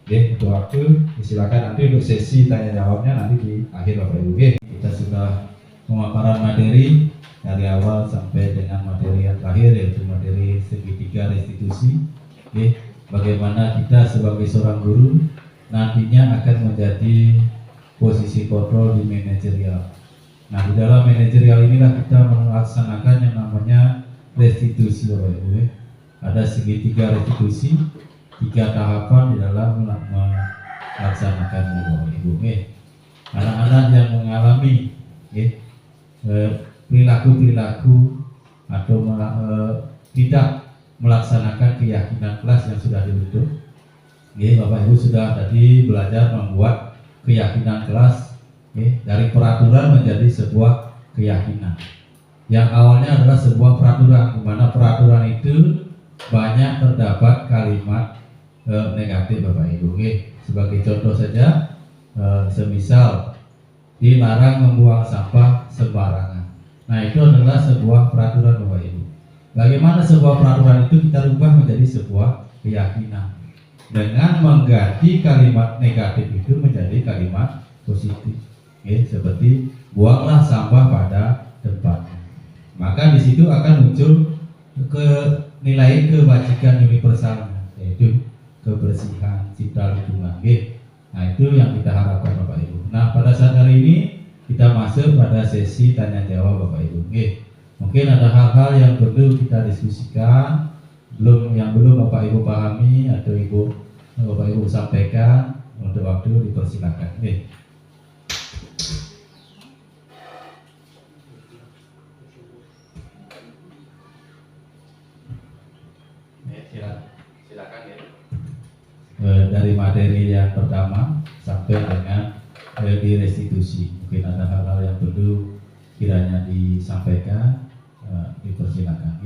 Untuk waktu silakan nanti untuk sesi tanya jawabnya nanti di akhir Bapak Ibu. Kita sudah pemaparan materi dari awal sampai dengan materi yang terakhir yaitu materi segitiga restitusi. Bagaimana kita sebagai seorang guru nantinya akan menjadi posisi kontrol di manajerial. Nah, di dalam manajerial inilah kita melaksanakan yang namanya restitusi Bapak Ibu. Ada segitiga restitusi, 3 tahapan di dalam melaksanakan Bapak Ibu. Anak-anak yang mengalami perilaku-perilaku atau tidak melaksanakan keyakinan kelas yang sudah dibentuk. Bapak Ibu sudah tadi belajar membuat keyakinan kelas dari peraturan menjadi sebuah keyakinan. Yang awalnya adalah sebuah peraturan, di mana peraturan itu banyak terdapat kalimat negatif Bapak Ibu. Sebagai contoh saja, semisal dilarang membuang sampah sembarangan. Nah, itu adalah sebuah peraturan Bapak Ibu. Bagaimana sebuah peraturan itu kita rubah menjadi sebuah keyakinan dengan mengganti kalimat negatif itu menjadi kalimat positif. Seperti buanglah sampah pada tempatnya. Maka di situ akan muncul nilai kebajikan universal, yaitu kebersihan, cipta lingkungan. Nah, itu yang kita harapkan Bapak Ibu. Nah, pada saat hari ini kita masuk pada sesi tanya jawab Bapak Ibu. Mungkin ada hal-hal yang perlu kita diskusikan, yang belum Bapak Ibu pahami atau Bapak Ibu sampaikan. Untuk waktu dipersilakan. Silakan ya. Dari materi yang pertama sampai dengan di restitusi, mungkin ada hal-hal yang perlu kiranya disampaikan, dipersilakan.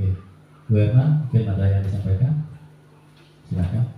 Bu Erna, mungkin ada yang disampaikan, silakan.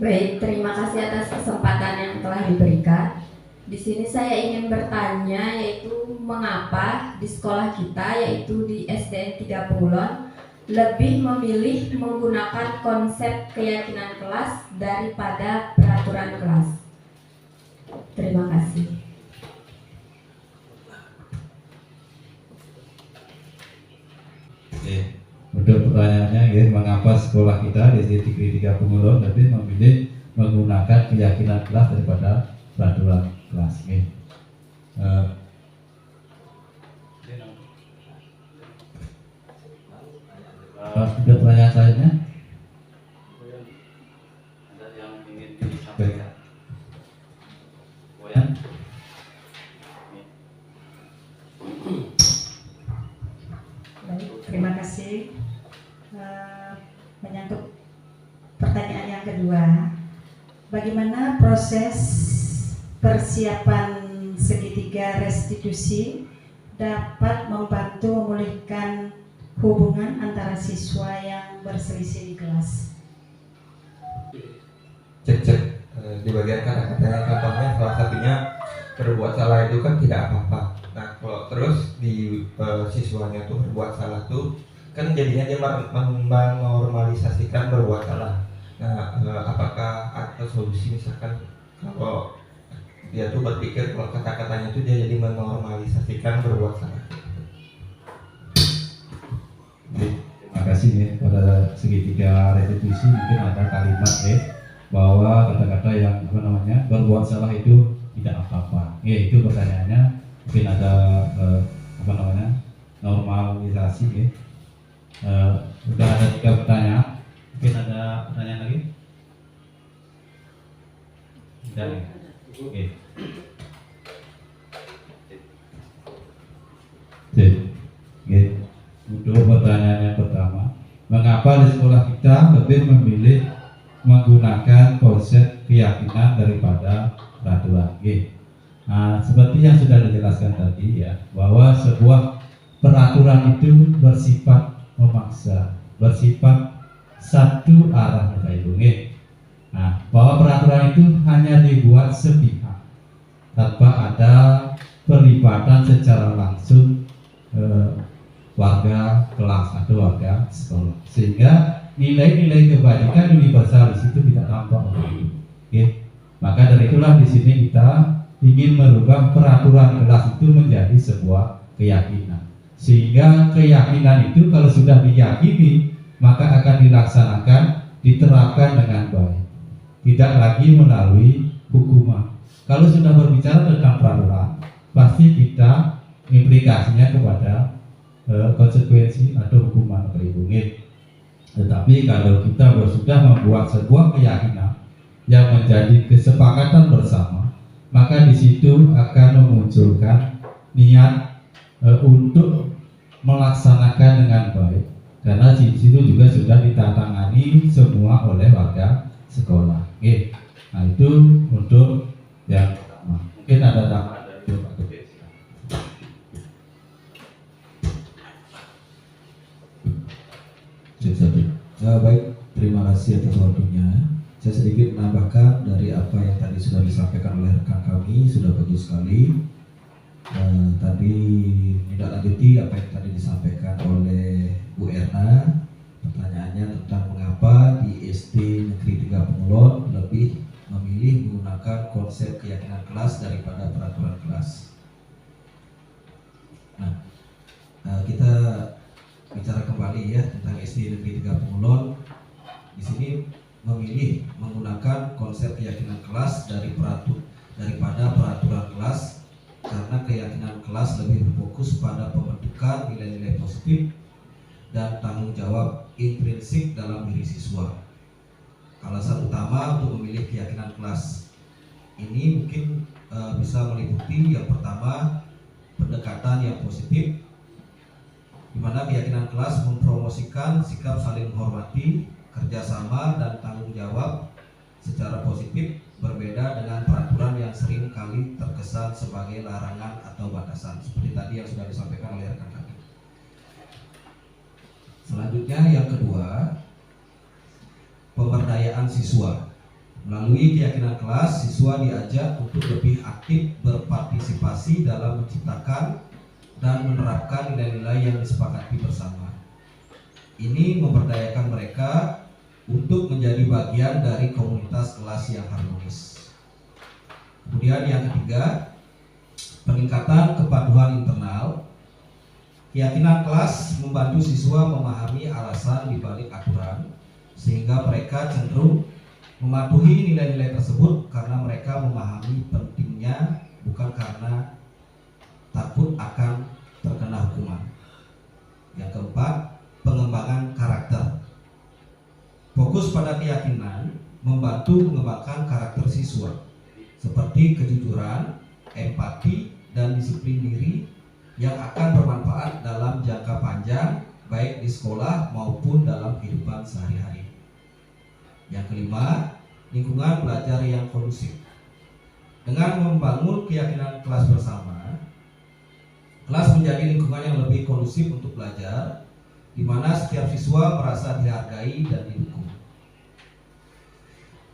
Baik, terima kasih atas kesempatan yang telah diberikan. Di sini saya ingin bertanya, yaitu mengapa di sekolah kita, yaitu di SDN 3 Pulon, lebih memilih menggunakan konsep keyakinan kelas daripada peraturan kelas. Terima kasih. Untuk pertanyaannya, mengapa sekolah kita di SDN 3 Pulon lebih memilih menggunakan keyakinan kelas daripada peraturan kelas? Ada pertanyaan selanjutnya? Ada yang ingin disampaikan? Baik, terima kasih. Menyangkut pertanyaan yang kedua, bagaimana proses persiapan segitiga restitusi dapat membantu memulihkan hubungan antara siswa yang berselisih di kelas? Cek di bagian kata-katanya, contohnya salah satunya berbuat salah itu kan tidak apa-apa. Nah, kalau terus di siswanya tuh berbuat salah tuh kan jadinya dia menormalisasikan berbuat salah. Nah, apakah ada solusi misalkan kalau dia tuh berpikir kalau kata-katanya itu dia jadi menormalisasikan berbuat salah? Terima kasih ya. Pada segitiga restitusi mungkin ada kalimat bahwa kata-kata yang berbuat salah itu tidak apa-apa. Itu pertanyaannya. Mungkin ada normalisasi Sudah ada 3 pertanyaan. Mungkin ada pertanyaan lagi? Tidak. Oke. Oke. Untuk pertanyaan yang pertama, mengapa di sekolah kita lebih memilih menggunakan konsep keyakinan daripada peraturan? Nah, seperti yang sudah dijelaskan tadi ya, bahwa sebuah peraturan itu bersifat memaksa, bersifat satu arah Bapak Ibu. Nah, bahwa peraturan itu hanya dibuat sepihak tanpa ada pelibatan secara langsung warga kelas atau warga sekolah, sehingga nilai-nilai kebajikan universal di situ tidak tampak. Maka dari itulah di sini kita ingin merubah peraturan kelas itu menjadi sebuah keyakinan, sehingga keyakinan itu kalau sudah diyakini maka akan dilaksanakan, diterapkan dengan baik, tidak lagi melalui hukuman. Kalau sudah berbicara tentang peraturan, pasti kita implikasinya kepada konsekuensi atau hukuman terhubungin. Tetapi kalau kita sudah membuat sebuah keyakinan yang menjadi kesepakatan bersama, maka di situ akan memunculkan niat untuk melaksanakan dengan baik, karena di situ juga sudah ditandatangani semua oleh warga sekolah. Nah, itu untuk yang pertama. Mungkin ada tambahan dari Pak Ketua. Baik, terima kasih atas waktunya. Saya sedikit menambahkan dari apa yang tadi sudah disampaikan oleh rekan kami, sudah bagus sekali. Tadi menindaklanjuti apa yang tadi disampaikan oleh Bu Erna. Pertanyaannya tentang mengapa di SD Negeri 3 Pengulon lebih memilih menggunakan konsep keyakinan kelas daripada peraturan kelas. Nah, kita bicara kembali ya tentang SD Negeri 3 Pengulon. Di sini memilih menggunakan konsep keyakinan kelas daripada peraturan kelas, karena keyakinan kelas lebih berfokus pada pembentukan nilai-nilai positif dan tanggung jawab intrinsik dalam diri siswa. Alasan utama untuk memilih keyakinan kelas ini mungkin bisa meliputi yang pertama, pendekatan yang positif, di mana keyakinan kelas mempromosikan sikap saling menghormati, kerjasama dan tanggung jawab secara positif, berbeda dengan peraturan yang sering kali terkesan sebagai larangan atau batasan, seperti tadi yang sudah disampaikan oleh rekan kami. Selanjutnya yang kedua, pemberdayaan siswa. Melalui keyakinan kelas, siswa diajak untuk lebih aktif berpartisipasi dalam menciptakan dan menerapkan nilai-nilai yang disepakati bersama. Ini memberdayakan mereka untuk menjadi bagian dari komunitas kelas yang harmonis. Kemudian yang ketiga, peningkatan kepatuhan internal. Keyakinan kelas membantu siswa memahami alasan dibalik aturan, sehingga mereka cenderung mematuhi nilai-nilai tersebut karena mereka memahami pentingnya, bukan karena takut akan terkena hukuman. Yang keempat, pengembangan karakter. Fokus pada keyakinan membantu mengembangkan karakter siswa seperti kejujuran, empati, dan disiplin diri yang akan bermanfaat dalam jangka panjang baik di sekolah maupun dalam kehidupan sehari-hari. Yang kelima, lingkungan belajar yang kondusif. Dengan membangun keyakinan kelas bersama, kelas menjadi lingkungan yang lebih kondusif untuk belajar, di mana setiap siswa merasa dihargai dan didukung.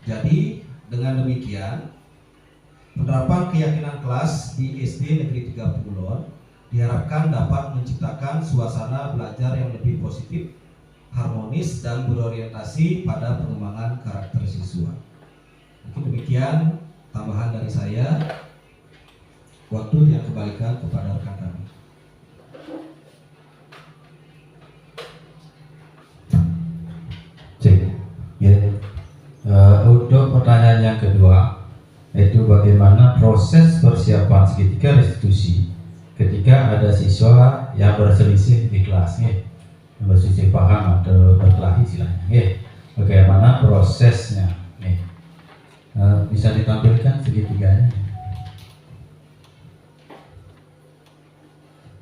Jadi, dengan demikian, penerapan keyakinan kelas di SD Negeri 3 Pengulon Diharapkan dapat menciptakan suasana belajar yang lebih positif, harmonis, dan berorientasi pada pengembangan karakter siswa. Mungkin demikian tambahan dari saya. Waktu yang kembalikan kepada rekan kami. Cek. Ya. Untuk pertanyaan yang kedua, yaitu bagaimana proses persiapan segitiga restitusi ketika ada siswa yang berselisih di kelas, ya, berselisih paham atau berkelahi istilahnya, ya. Bagaimana prosesnya, ya. Bisa ditampilkan segitiganya,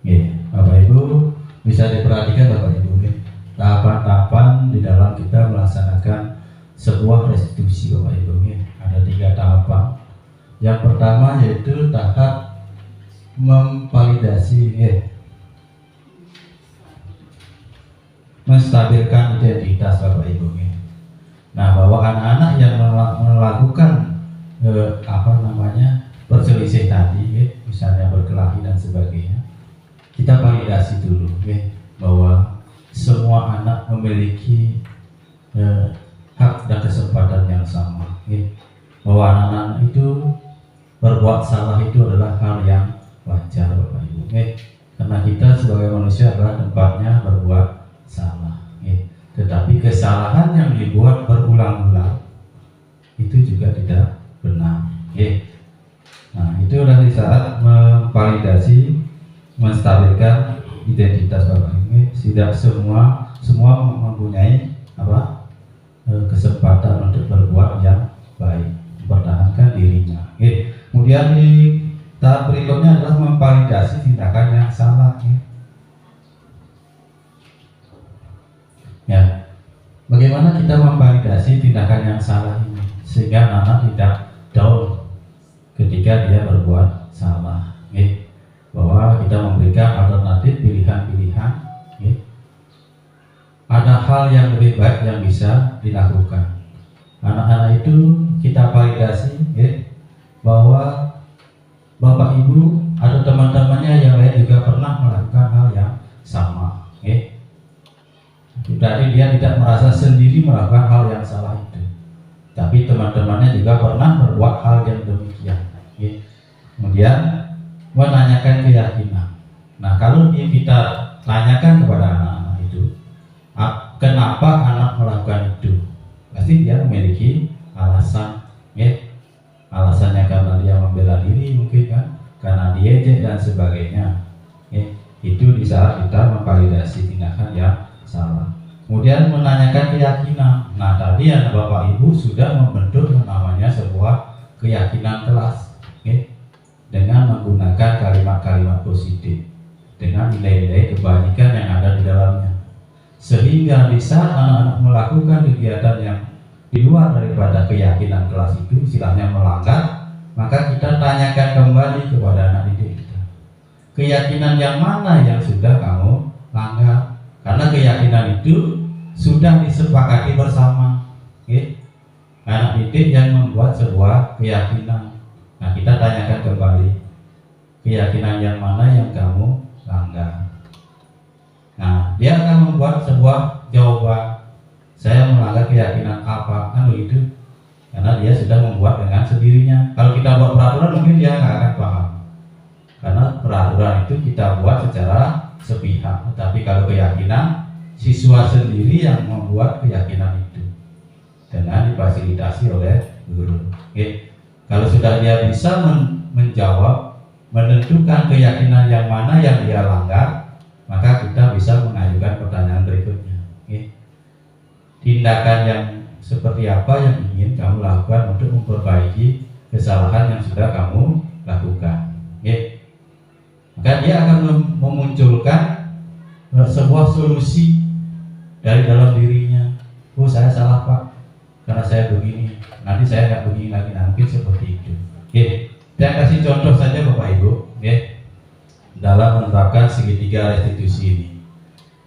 ya. Bapak Ibu bisa diperhatikan Bapak Ibu, ya. Tahapan-tahapan di dalam kita melaksanakan sebuah restitusi Bapak Ibu, ya. Ada 3 tahapan. Yang pertama yaitu tahap memvalidasi, ya, menstabilkan identitas Bapak Ibu, ya. Nah, bahwa anak-anak yang melakukan perselisih tadi, ya, misalnya berkelahi dan sebagainya, kita validasi dulu, ya, bahwa semua anak memiliki hak dan kesempatan yang sama, ya. Bahwa anak-anak itu berbuat salah itu adalah hal yang wajar Bapak Ibu, ya. Karena kita sebagai manusia adalah tempatnya berbuat salah, ya. Tetapi kesalahan yang dibuat berulang-ulang itu juga tidak benar, ya. Nah, itu dari saat memvalidasi, menstabilkan identitas Bapak Ibu. Tidak semua mempunyai kesempatan untuk berbuat yang baik, mempertahankan dirinya. Oke. Kemudian di tahap berikutnya adalah memvalidasi tindakan yang salah. Ya, bagaimana kita memvalidasi tindakan yang salah ini sehingga anak tidak down ketika dia berbuat salah. Oke. Bahwa kita memberikan alternatif pilihan-pilihan, ya. Ada hal yang lebih baik yang bisa dilakukan. Anak-anak itu kita validasi, ya, bahwa Bapak Ibu atau teman-temannya yang lain juga pernah melakukan hal yang sama, ya. Berarti dia tidak merasa sendiri melakukan hal yang salah itu, tapi teman-temannya juga pernah berbuat hal yang demikian, ya. Kemudian menanyakan keyakinan. Nah, kalau kita tanyakan kepada anak-anak itu, kenapa anak melakukan itu, pasti dia memiliki alasan, ya. Alasannya karena dia membela diri mungkin, kan, karena diejek dan sebagainya, ya. Itu di saat kita memvalidasi tindakan yang salah. Kemudian menanyakan keyakinan. Nah, tadi anak Bapak Ibu sudah membentuk namanya sebuah keyakinan kelas, ya, dengan menggunakan kalimat-kalimat positif dengan nilai-nilai kebaikan yang ada di dalamnya, sehingga di saat anak-anak melakukan kegiatan yang di luar daripada keyakinan kelas itu, istilahnya melanggar, maka kita tanyakan kembali kepada anak didik kita, keyakinan yang mana yang sudah kamu langgar, karena keyakinan itu sudah disepakati bersama, ya. Anak didik yang membuat sebuah keyakinan. Nah, kita tanyakan kembali, keyakinan yang mana yang kamu langgar. Nah, dia akan membuat sebuah jawaban, saya melanggar keyakinan apa, kan begitu. Karena dia sudah membuat dengan sendirinya. Kalau kita buat peraturan mungkin dia nggak akan paham, karena peraturan itu kita buat secara sepihak. Tapi kalau keyakinan, siswa sendiri yang membuat keyakinan itu dengan difasilitasi oleh guru. Oke. Kalau sudah dia bisa menjawab, menentukan keyakinan yang mana yang dia langgar, maka kita bisa mengajukan pertanyaan berikutnya. Okay. Tindakan yang seperti apa yang ingin kamu lakukan untuk memperbaiki kesalahan yang sudah kamu lakukan. Okay. Maka dia akan memunculkan sebuah solusi dari dalam dirinya. Oh, saya salah Pak, karena saya begini, nanti saya nggak begini lagi, mungkin seperti itu. Oke, saya kasih contoh saja Bapak Ibu, oke, dalam menerapkan segitiga restitusi ini.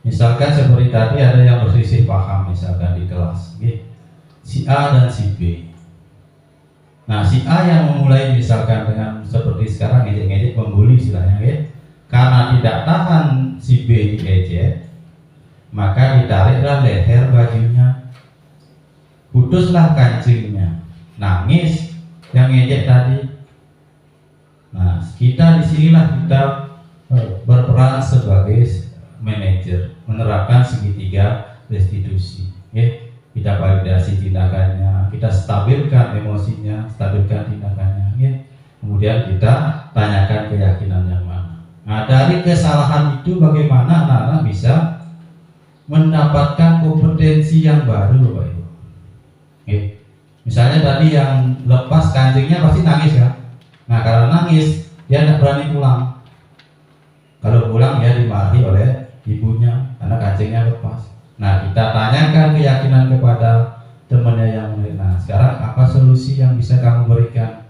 Misalkan seperti tadi ada yang berselisih paham misalkan di kelas, oke, si A dan si B. Nah, si A yang memulai misalkan dengan seperti sekarang ngejek-ngejek, membuli istilahnya, oke. Karena tidak tahan si B diejek, maka ditariklah leher bajunya, putuslah kancingnya, nangis yang ngejek tadi. Nah, kita disinilah kita berperan sebagai manajer, menerapkan segitiga restitusi. Kita validasi tindakannya, kita stabilkan emosinya, stabilkan tindakannya. Kemudian kita tanyakan keyakinan yang mana. Nah, dari kesalahan itu bagaimana anak-anak bisa mendapatkan kompetensi yang baru, Bapak Ibu. Misalnya tadi yang lepas kancingnya pasti nangis ya. Nah, kalau nangis dia tidak berani pulang. Kalau pulang ya dimarahi oleh ibunya karena kancingnya lepas. Nah, kita tanyakan keyakinan kepada temannya yang lain. Nah, sekarang apa solusi yang bisa kamu berikan?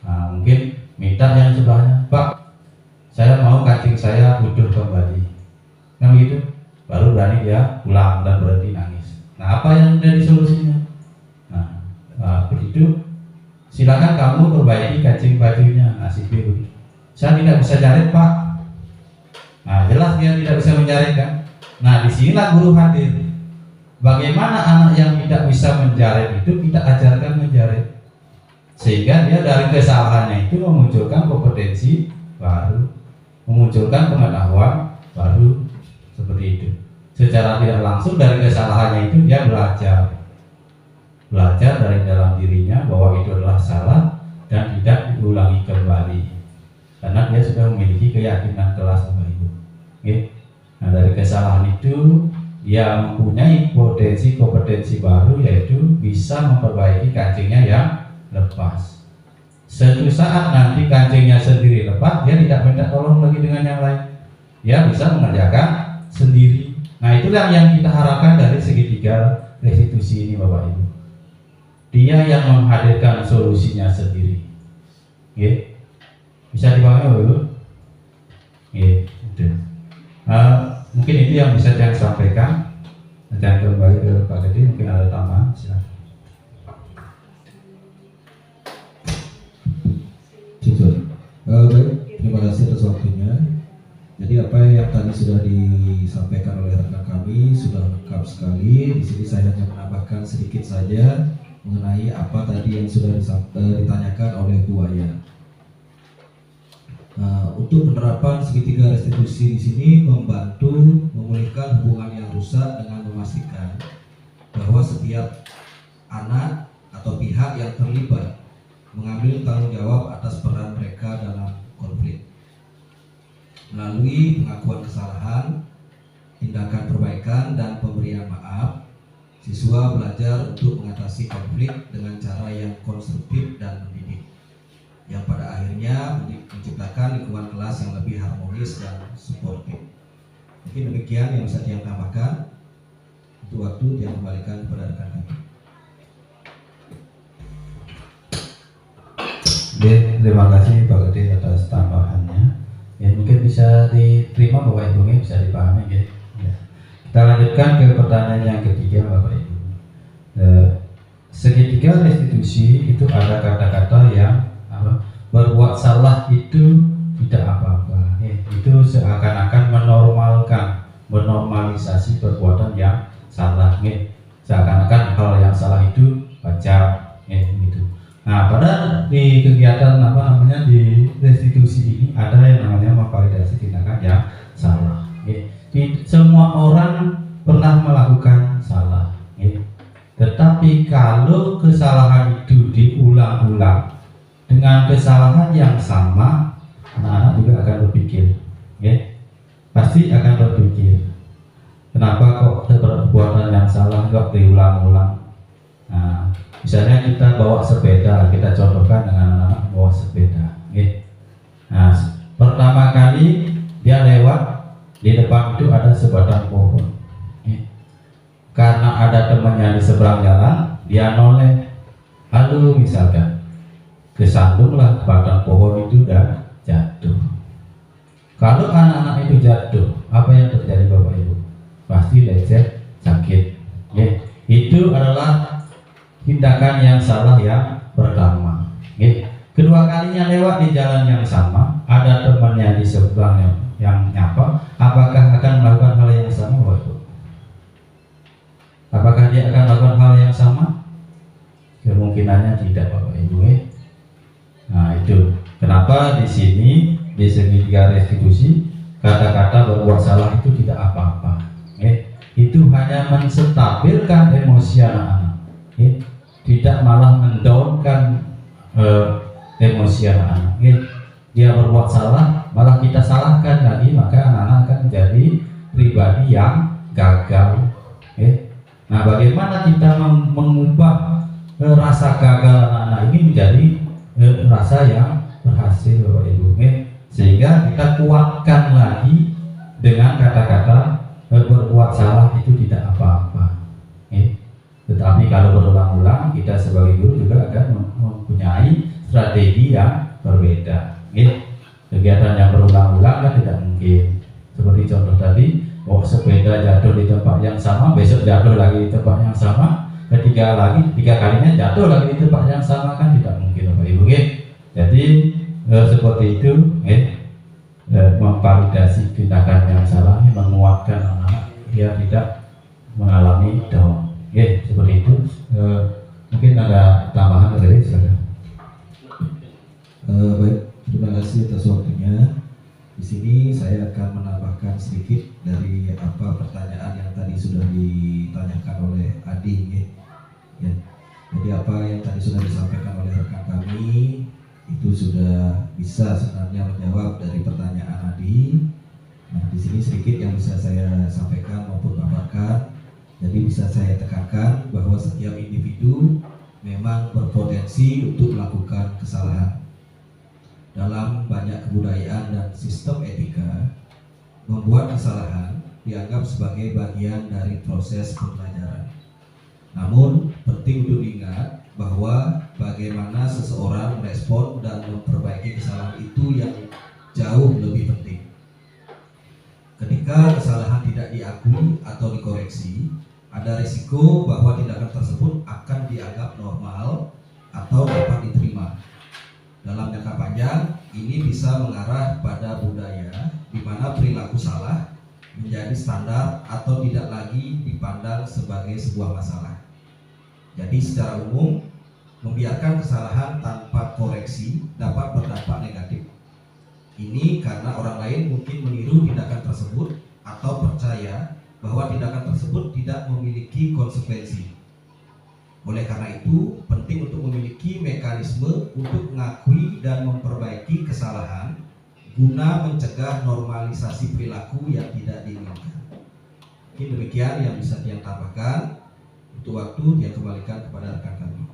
Nah, mungkin minta yang sebelahnya, Pak, saya mau kancing saya utuh kembali. Nah begitu, baru berani dia pulang dan berhenti nangis. Nah, apa yang menjadi solusinya? Nah, begitu, silakan kamu perbaiki kancing bajunya. Nah, si B begitu, saya tidak bisa jarit, Pak. Nah, jelas dia tidak bisa menjarit kan? Nah, disinilah guru hadir. Bagaimana anak yang tidak bisa menjarit itu kita ajarkan menjarit, sehingga dia dari kesalahannya itu memunculkan kompetensi baru, memunculkan pengetahuan baru, seperti itu. Secara tidak langsung dari kesalahannya itu dia belajar dari dalam dirinya bahwa itu adalah salah dan tidak diulangi kembali, karena dia sudah memiliki keyakinan kelas, Bapak Ibu. Nah, dari kesalahan itu dia mempunyai kompetensi baru, yaitu bisa memperbaiki kancingnya yang lepas. Suatu saat nanti kancingnya sendiri lepas, dia tidak minta tolong lagi dengan yang lain, dia bisa mengerjakan sendiri. Nah, itulah yang kita harapkan dari segitiga restitusi ini, Bapak Ibu. Dia yang menghadirkan solusinya sendiri. Bisa dipahami, Bapak Ibu? Itu. Mungkin itu yang bisa saya sampaikan. Dan kembali ke Pak Gede, mungkin ada tambahan, silakan. Baik, terima kasih atas waktunya. Jadi apa yang tadi sudah disampaikan oleh rekan kami sudah lengkap sekali. Di sini saya hanya menambahkan sedikit saja mengenai apa tadi yang sudah ditanyakan oleh Bu Aya. Untuk penerapan segitiga restitusi di sini membantu memulihkan hubungan yang rusak dengan memastikan bahwa setiap anak atau pihak yang terlibat mengambil tanggung jawab atas peran mereka dalam konflik. Melalui pengakuan kesalahan, tindakan perbaikan, dan pemberian maaf, siswa belajar untuk mengatasi konflik dengan cara yang konstruktif dan mendidik, yang pada akhirnya menciptakan lingkungan kelas yang lebih harmonis dan suportif. Mungkin demikian yang bisa Tiang tambahkan. Untuk waktu Tiang kembalikan kepada rekan kami. Terima kasih Pak Gede atas tambahannya. Ya, mungkin bisa diterima Bapak Ibu, bisa dipahami ya. Kita lanjutkan ke pertanyaan yang ketiga, Bapak Ibu. Segitiga restitusi itu ada kata-kata yang berbuat salah itu tidak apa-apa. Itu seakan-akan menormalisasi perbuatan yang salah. Seakan-akan hal yang salah itu wajar. Gitu. Nah, pada di kegiatan di restitusi ini ada yang namanya memvalidasi tindakan yang salah. Semua orang pernah melakukan salah. Tetapi kalau kesalahan itu diulang-ulang dengan kesalahan yang sama, anak-anak juga akan berpikir, pasti akan berpikir, kenapa kok perbuatan yang salah kok diulang-ulang? Nah, misalnya kita bawa sepeda, kita contohkan dengan anak-anak bawa sepeda. Nah, pertama kali dia lewat di depan itu ada sebatang pohon. Karena ada temannya di seberang jalan, dia noleh, lalu misalkan kesandunglah batang pohon itu dan jatuh. Kalau anak-anak itu jatuh, apa yang terjadi Bapak Ibu? Pasti lecet, sakit. Itu adalah tindakan yang salah yang pertama. Kedua kalinya lewat di jalan yang sama, ada temannya di sebelah yang nyapa, apakah akan melakukan hal yang sama, Bapak Ibu? Apakah dia akan melakukan hal yang sama? Kemungkinannya tidak, Bapak Ibu. Nah, itu kenapa di sini di segitiga restitusi kata-kata berbuat salah itu tidak apa-apa. Itu hanya menstabilkan emosi anak-anak, tidak malah mendownkan emosi anak-anak. Dia berbuat salah, malah kita salahkan lagi, maka anak-anak akan menjadi pribadi yang gagal. Nah, bagaimana kita mengubah rasa gagal anak-anak ini menjadi rasa yang berhasil, Bapak Ibu, sehingga kita kuatkan lagi dengan kata-kata berbuat salah itu tidak apa-apa. Tetapi kalau berulang-ulang, kita sebagai guru juga akan mempunyai strategi yang berbeda. Kegiatan yang berulang-ulang kan tidak mungkin. Seperti contoh tadi, sepeda jatuh di tempat yang sama, besok jatuh lagi di tempat yang sama, ketiga kalinya jatuh lagi di tempat yang sama, kan tidak mungkin, Bapak Ibu. Jadi seperti itu, memvalidasi tindakan yang salah, menguatkan anak-anak biar tidak mengalami down. Seperti itu. Mungkin ada tambahan dari saya. Baik, terima kasih atas waktunya. Di sini saya akan menambahkan sedikit dari apa pertanyaan yang tadi sudah ditanyakan oleh Adi. Ya. Jadi apa yang tadi sudah disampaikan oleh rekan kami itu sudah bisa sebenarnya menjawab dari pertanyaan Adi. Nah, di sini sedikit yang bisa saya sampaikan maupun paparkan. Jadi bisa saya tekankan bahwa setiap individu memang berpotensi untuk melakukan kesalahan. Dalam banyak kebudayaan dan sistem etika, membuat kesalahan dianggap sebagai bagian dari proses pembelajaran. Namun, penting untuk diingat bahwa bagaimana seseorang merespon dan memperbaiki kesalahan itu yang jauh lebih penting. Ketika kesalahan tidak diakui atau dikoreksi, ada risiko bahwa tindakan tersebut akan dianggap normal atau dapat diterima. Dalam jangka panjang, ini bisa mengarah pada budaya di mana perilaku salah menjadi standar atau tidak lagi dipandang sebagai sebuah masalah. Jadi secara umum, membiarkan kesalahan tanpa koreksi dapat berdampak negatif. Ini karena orang lain mungkin meniru tindakan tersebut atau percaya bahwa tindakan tersebut tidak memiliki konsekuensi. Oleh karena itu, penting untuk memiliki mekanisme untuk mengakui dan memperbaiki kesalahan guna mencegah normalisasi perilaku yang tidak diinginkan. Mungkin demikian yang bisa Tiang tambahkan. Untuk waktu Tiang kembalikan kepada rekan kami.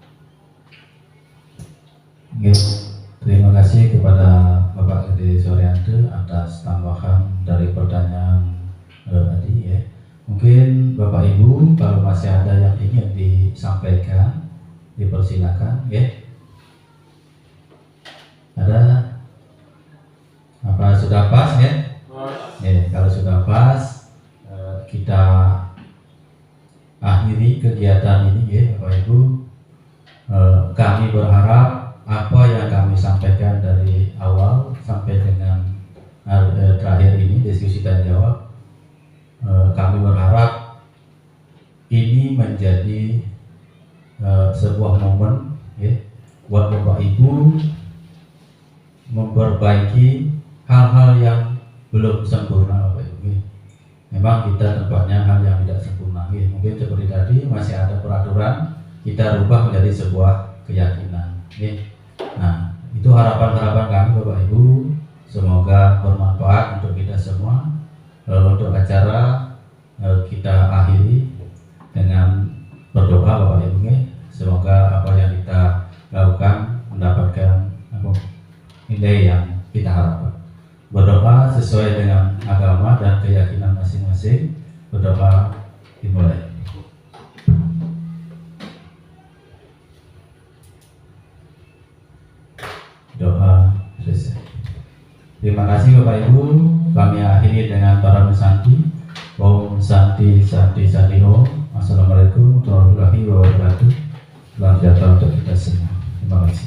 Terima kasih kepada Bapak Gede Suryanto atas tambahan dari pertanyaan tadi. Mungkin Bapak Ibu kalau masih ada yang ingin disampaikan, dipersilakan. Ada? Apa sudah pas ya? Kalau sudah pas, kita akhiri kegiatan ini, Bapak Ibu. Kami berharap apa yang kami sampaikan dari awal sampai dengan terakhir ini diskusi dan jawab, kami berharap ini menjadi sebuah momen buat Bapak Ibu memperbaiki hal-hal yang belum sempurna, Bapak Ibu. Memang kita tempatnya hal yang tidak sempurna. Mungkin seperti tadi masih ada peraturan, kita rubah menjadi sebuah keyakinan. Nah, itu harapan-harapan kami, Bapak Ibu. Semoga bermanfaat untuk kita semua. Untuk acara kita akhiri dengan berdoa, Bapak Ibu. Semoga apa yang kita lakukan mendapatkan nilai yang kita harapkan. Berdoa sesuai dengan agama dan keyakinan masing-masing. Berdoa dimulai. Doa selesai. Terima kasih Bapak Ibu. Kami akhiri dengan para santi. Om Santi Santi Santi Om. Assalamualaikum warahmatullahi wabarakatuh. Selamat datang untuk kita semua. Terima kasih.